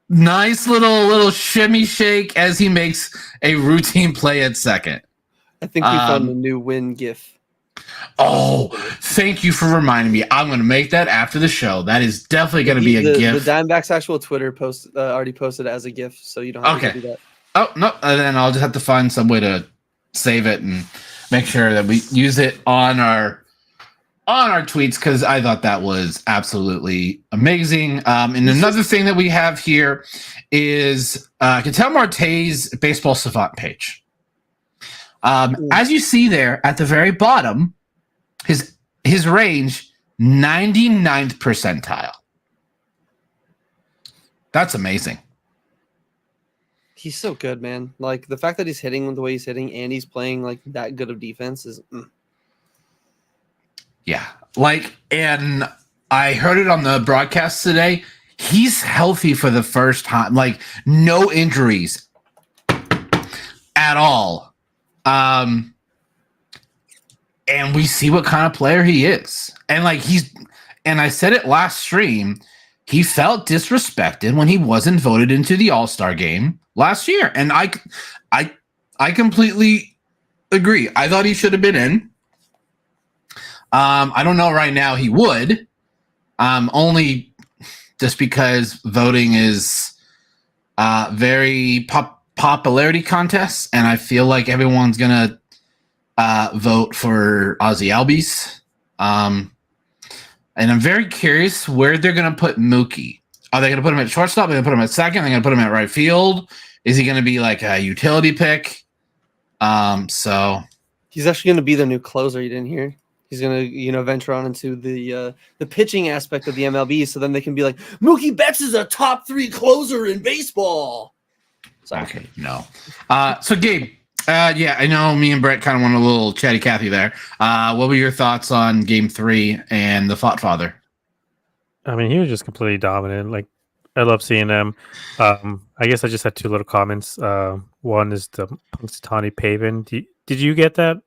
Nice little shimmy shake as he makes a routine play at second. I think we found a new win gif. Oh, thank you for reminding me. I'm going to make that after the show. That is definitely going to be a GIF. The Dbacks actual Twitter post already posted it as a GIF, so you don't have to do that. Oh, no. And then I'll just have to find some way to save it and make sure that we use it on our tweets, because I thought that was absolutely amazing. And another thing that we have here is Ketel Marte's Baseball Savant page. As you see there at the very bottom, his range, 99th percentile. That's amazing. He's so good, man. Like the fact that he's hitting the way he's hitting and he's playing like that good of defense is. Yeah, and I heard it on the broadcast today. He's healthy for the first time, like no injuries at all. And we see what kind of player he is. And and I said it last stream, he felt disrespected when he wasn't voted into the All-Star game last year. And I completely agree. I thought he should have been in. I don't know right now he would. Only just because voting is very popularity contests, and I feel like everyone's gonna vote for Ozzy Albies. And I'm very curious where they're gonna put Mookie. Are they gonna put him at shortstop? Are they gonna put him at second? Are they gonna put him at right field? Is he gonna be like a utility pick? So he's actually gonna be the new closer. You didn't hear? He's gonna, venture on into the pitching aspect of the MLB, so then they can be like, Mookie Betts is a top 3 closer in baseball. Sorry. Okay, no. So Gabe, yeah, I know me and Brett kind of went a little chatty Cathy there. What were your thoughts on Game 3 and the Thought Father? I mean, he was just completely dominant. Like, I love seeing him. I guess I just had 2 little comments. One is the Punxsutawney Paven. Do Did you get that,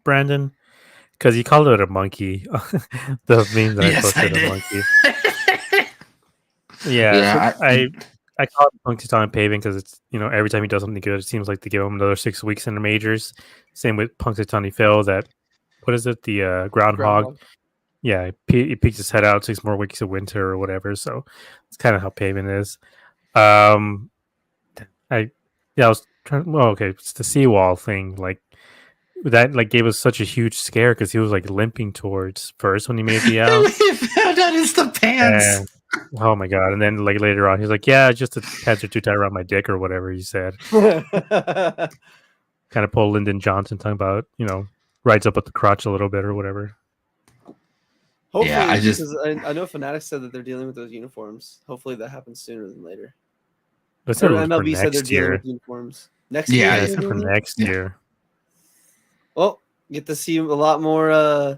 Brandon? Because you called it a monkey. The meme that I Yes, I posted, a did. monkey. Yeah, so Yeah, I call it Punxsutawney paving because it's every time he does something good, it seems like they give him another 6 weeks in the majors. Same with Punxsutawney Phil. That what is it? The groundhog. Groundhog. Yeah, he peeks his head out 6 more weeks of winter or whatever. So it's kind of how paving is. Um, I I was trying. Well, okay, it's the seawall thing. Like that, like gave us such a huge scare because he was like limping towards first when he made the out. we found out it's the pants. And oh my god! And then like later on, he's like, "Yeah, just the pants are too tight around my dick," or whatever he said. Kind of pull Lyndon Johnson talking about rides up at the crotch a little bit or whatever. Hopefully, Yeah, because I know Fanatics said that they're dealing with those uniforms. Hopefully, that happens sooner than later. They Or said it was for MLB said they're next dealing year. with uniforms next Yeah, year. Yeah, they're they said for dealing with? next Yeah. year. Well, get to see a lot more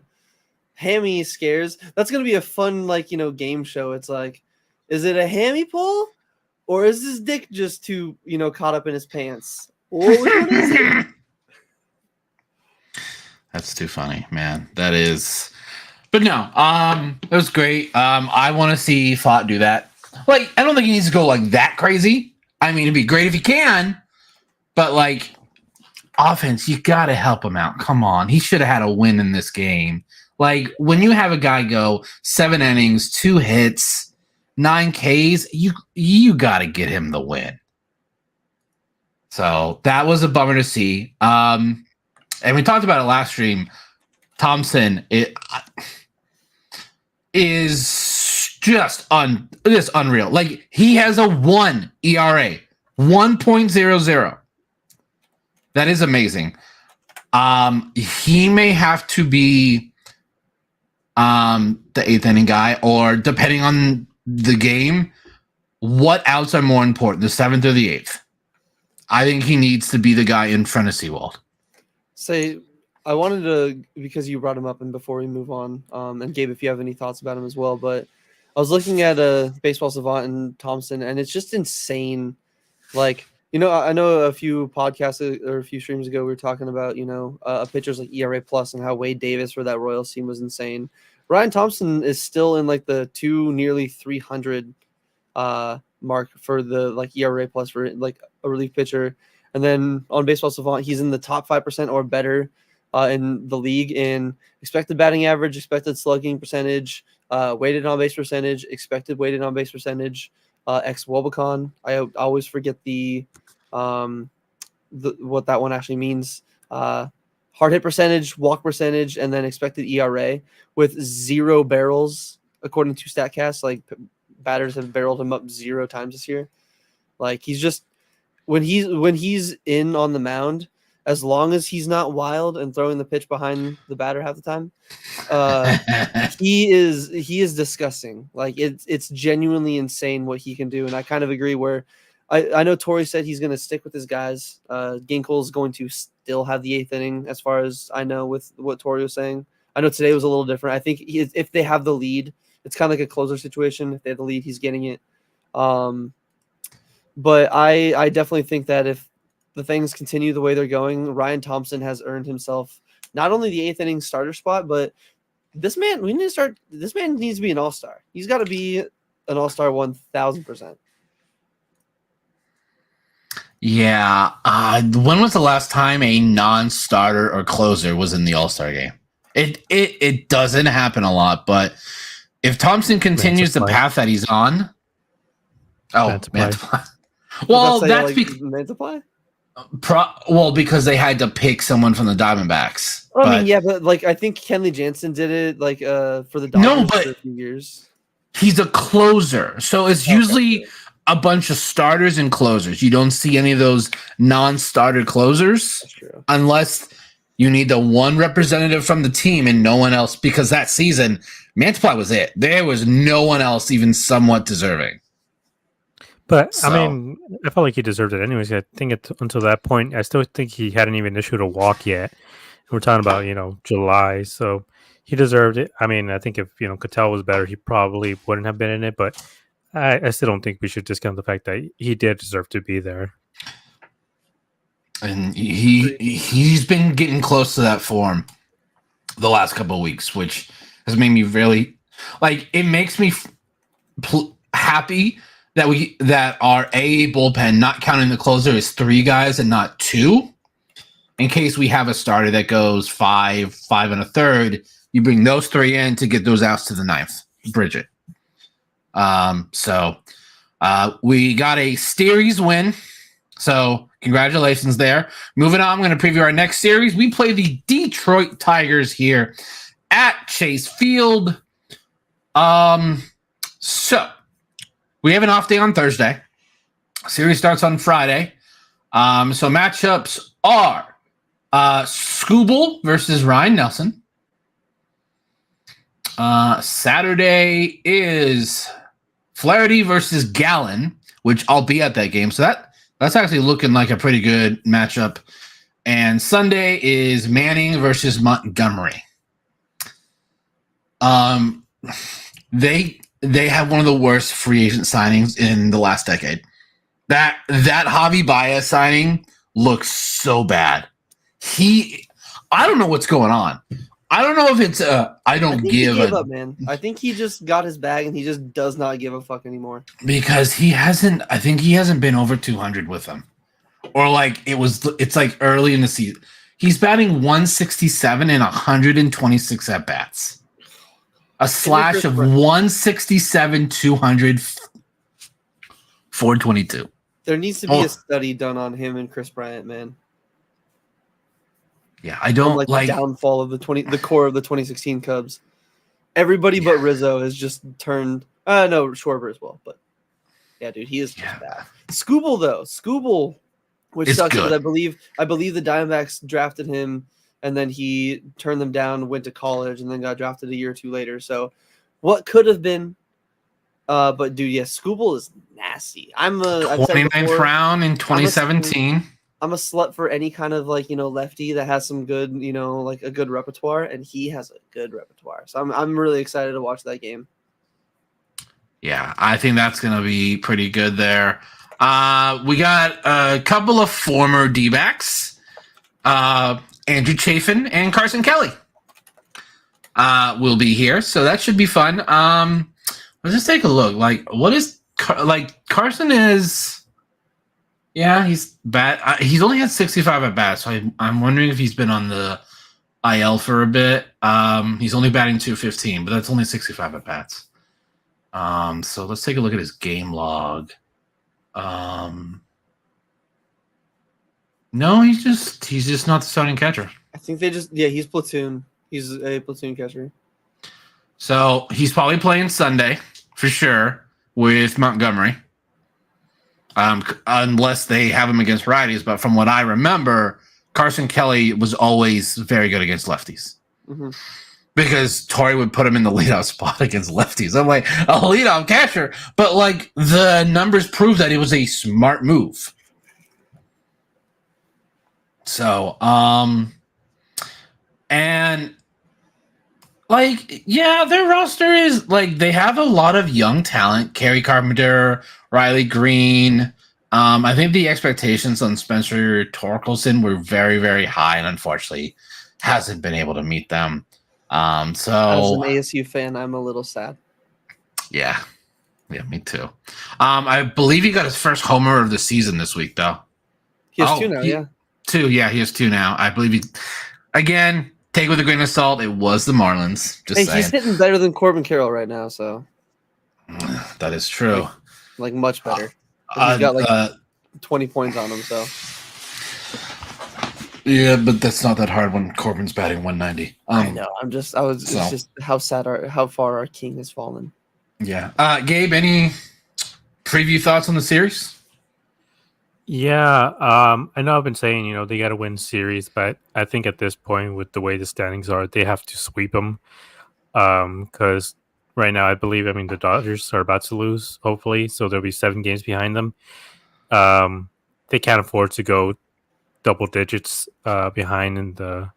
hammy scares. That's gonna be a fun game show. It's like, is it a hammy pull, or is his dick just too caught up in his pants? Or which one is it? That's too funny, man. That is. But no, it was great. I want to see Fott do that. Like, I don't think he needs to go like that crazy. I mean, it'd be great if he can, but like, offense, you got to help him out. Come on, he should have had a win in this game. Like, when you have a guy go 7 innings, 2 hits, 9 Ks, you got to get him the win. So that was a bummer to see. And we talked about it last stream. Thompson is just unreal. Like, he has a 1 ERA, 1.00. That is amazing. He may have to be the 8th inning guy, or depending on the game, what outs are more important, the 7th or the 8th? I think he needs to be the guy in front of Seawald. Say, I wanted to, because you brought him up, and before we move on, and Gabe, if you have any thoughts about him as well, but I was looking at Baseball Savant and Thompson, and it's just insane. Like, I know a few podcasts or a few streams ago we were talking about, a pitcher's like ERA plus and how Wade Davis for that Royals team was insane. Ryan Thompson is still in like the nearly 300 mark for the like ERA plus for like a relief pitcher. And then on Baseball Savant, he's in the top 5% or better in the league in expected batting average, expected slugging percentage, weighted on base percentage, expected weighted on base percentage, ex Wobicon. I always forget what that one actually means. Hard hit percentage, walk percentage, and then expected ERA with 0 barrels according to Statcast. Like, batters have barreled him up 0 times this year. Like, he's just when he's in on the mound, as long as he's not wild and throwing the pitch behind the batter half the time, he is disgusting. Like, it's genuinely insane what he can do. And I kind of agree where I know Torrey said he's going to stick with his guys. Ginkel's going to still have the 8th inning, as far as I know, with what Torrey was saying. I know today was a little different. I think if they have the lead, it's kind of like a closer situation. If they have the lead, he's getting it. But I definitely think that if the things continue the way they're going, Ryan Thompson has earned himself not only the 8th inning starter spot, but this man needs to be an all-star. He's got to be an all-star 1,000%. Yeah. When was the last time a non-starter or closer was in the All-Star game? It doesn't happen a lot, but if Thompson continues the path that he's on, Mantiply. Well, that's Mantiply. Because they had to pick someone from the Diamondbacks. Well, I mean, yeah, but like I think Kenley Jansen did it like for the Dodgers for a few years. He's a closer, so it's usually a bunch of starters and closers. You don't see any of those non-starter closers unless you need the one representative from the team and no one else, because that season, Mantiply was it. There was no one else even somewhat deserving. But, I mean, I felt like he deserved it anyways. I think until that point, I still think he hadn't even issued a walk yet. We're talking about, July, so he deserved it. I mean, I think if, Cattell was better, he probably wouldn't have been in it, but I still don't think we should discount the fact that he did deserve to be there. and he's been getting close to that form the last couple of weeks, which has made me really like. It makes me happy that our A bullpen, not counting the closer, is 3 guys and not 2. In case we have a starter that goes 5 and a third, you bring those 3 in to get those outs to the 9th. Bridge it. So we got a Steeries win. So congratulations there. Moving on, I'm going to preview our next series. We play the Detroit Tigers here at Chase Field. So we have an off day on Thursday. Series starts on Friday. So matchups are Scooble versus Ryan Nelson. Saturday is Flaherty versus Gallen, which I'll be at that game. So that's actually looking like a pretty good matchup. And Sunday is Manning versus Montgomery. They have one of the worst free agent signings in the last decade. That Javi Baez signing looks so bad. I don't know what's going on. I don't know if it's I don't give he gave up, man. I think he just got his bag and he just does not give a fuck anymore. Because he hasn't been over 200 with them. Or like it's like early in the season. He's batting 167 and 126 at bats. A slash of 167, 200, 422. There needs to be a study done on him and Chris Bryant, man. Yeah, I don't like the downfall of the core of the 2016 Cubs. Everybody but Rizzo has just turned. No, Schwarber as well, but yeah, dude, he is just bad. Scooble, which sucks because I believe the Diamondbacks drafted him, and then he turned them down, went to college, and then got drafted a year or 2 later. So, what could have been? But dude, Scooble is nasty. I'm a 29th round in 2017. I'm a slut for any kind of lefty that has some good, like a good repertoire, and he has a good repertoire. So I'm really excited to watch that game. Yeah, I think that's gonna be pretty good there. We got a couple of former D-backs, Andrew Chafin and Carson Kelly. Will be here, so that should be fun. Let's just take a look. Like, what is Carson is? Yeah, he's bad. He's only had 65 at bats, so I'm wondering if he's been on the IL for a bit. He's only batting 215, but that's only 65 at bats. So let's take a look at his game log. No, he's just not the starting catcher. I think he's platoon. He's a platoon catcher. So he's probably playing Sunday for sure with Montgomery. Unless they have him against righties. But from what I remember, Carson Kelly was always very good against lefties. Mm-hmm. Because Torrey would put him in the leadoff spot against lefties. I'm like, a leadoff catcher. But, like, the numbers prove that it was a smart move. So, and, like, yeah, their roster is, like, they have a lot of young talent. Kerry Carpenter, Riley Green. I think the expectations on Spencer Torkelson were very, very high, and unfortunately hasn't been able to meet them. So as an ASU fan, I'm a little sad. Yeah, me too. I believe he got his first homer of the season this week, though. He has 2 now, yeah. 2, yeah, he has 2 now. I believe again, take with a grain of salt, it was the Marlins. Just saying. He's hitting better than Corbin Carroll right now, so. That is true. Like much better. He's got 20 points on him, so. Yeah, but that's not that hard when Corbin's batting 190. I know. It's just how far our king has fallen. Yeah. Gabe, any preview thoughts on the series? Yeah. I know I've been saying, they got to win series, but I think at this point, with the way the standings are, they have to sweep them. Because right now, I believe, the Dodgers are about to lose, hopefully. So there'll be 7 games behind them. They can't afford to go double digits behind in the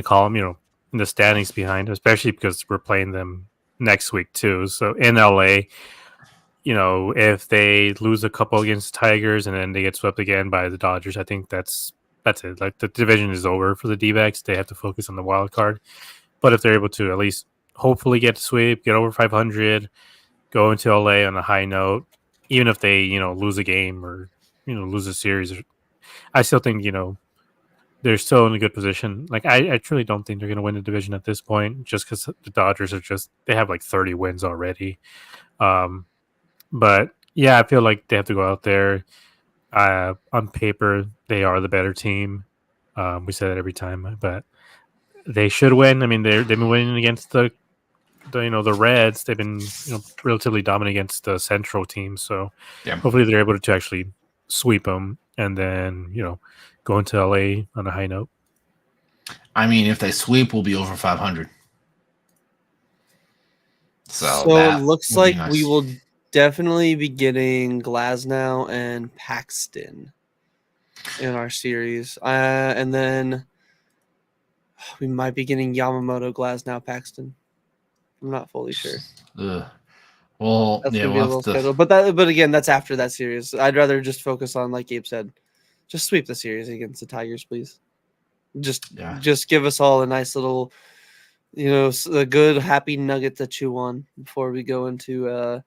column, in the standings behind, especially because we're playing them next week too. So in LA, if they lose a couple against the Tigers and then they get swept again by the Dodgers, I think that's that's it. Like the division is over for the D-backs. They have to focus on the wild card. But if they're able to at least hopefully get to sweep, get over 500, go into LA on a high note, even if they lose a game or lose a series, I still think they're still in a good position. Like I truly don't think they're going to win the division at this point, just because the Dodgers they have like 30 wins already. But yeah, I feel like they have to go out there. On paper, they are the better team. We say that every time, but they should win. I mean, they've been winning against the Reds. They've been relatively dominant against the Central team. So hopefully they're able to actually sweep them and then go into LA on a high note. I mean, if they sweep, we'll be over 500. So it looks like we will definitely be getting Glasnow and Paxton in our series. And then we might be getting Yamamoto, Glasnow, Paxton. I'm not fully sure. Well, that's yeah, gonna be a little schedule. But again, that's after that series. I'd rather just focus on, like Gabe said, just sweep the series against the Tigers, please. Just give us all a nice little, a good happy nugget to chew on before we go into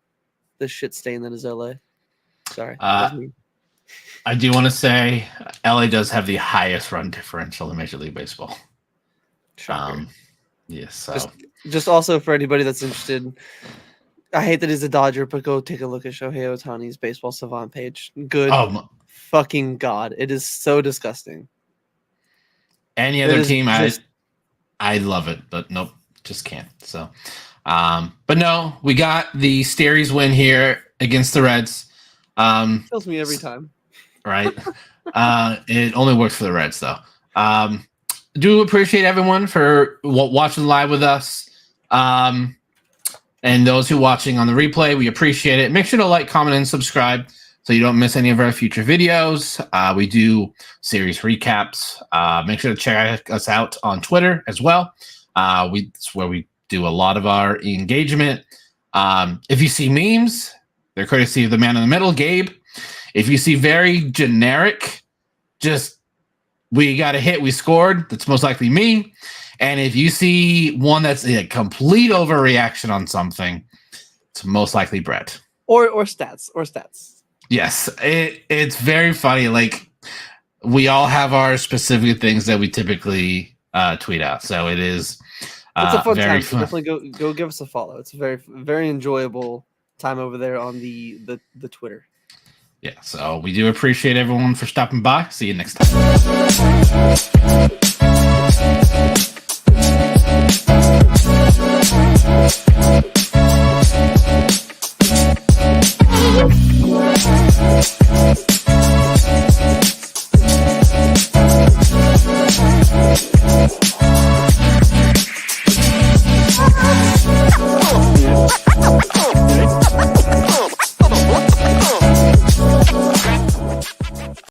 the shit stain that is LA. Sorry. I do want to say LA does have the highest run differential in Major League Baseball. Shocker. Yes. So just also for anybody that's interested, I hate that he's a Dodger, but go take a look at Shohei Ohtani's Baseball Savant page. Good fucking God. It is so disgusting. Any other team, I love it, but nope, just can't. So, but no, we got the Steeries win here against the Reds. Kills me every time. Right. It only works for the Reds, though. Do appreciate everyone for watching live with us. And those who are watching on the replay, we appreciate it. Make sure to like, comment, and subscribe so you don't miss any of our future videos. We do series recaps. Make sure to check us out on Twitter as well. It's where we do a lot of our engagement. If you see memes, they're courtesy of the man in the middle, Gabe. If you see very generic, just we got a hit, we scored, that's most likely me. And if you see one that's a complete overreaction on something, it's most likely Brett. Or stats. Yes, it's very funny. Like, we all have our specific things that we typically tweet out. So it is it's a fun very time. fun. So definitely go give us a follow. It's a very, very enjoyable time over there on the Twitter. Yeah, so we do appreciate everyone for stopping by. See you next time.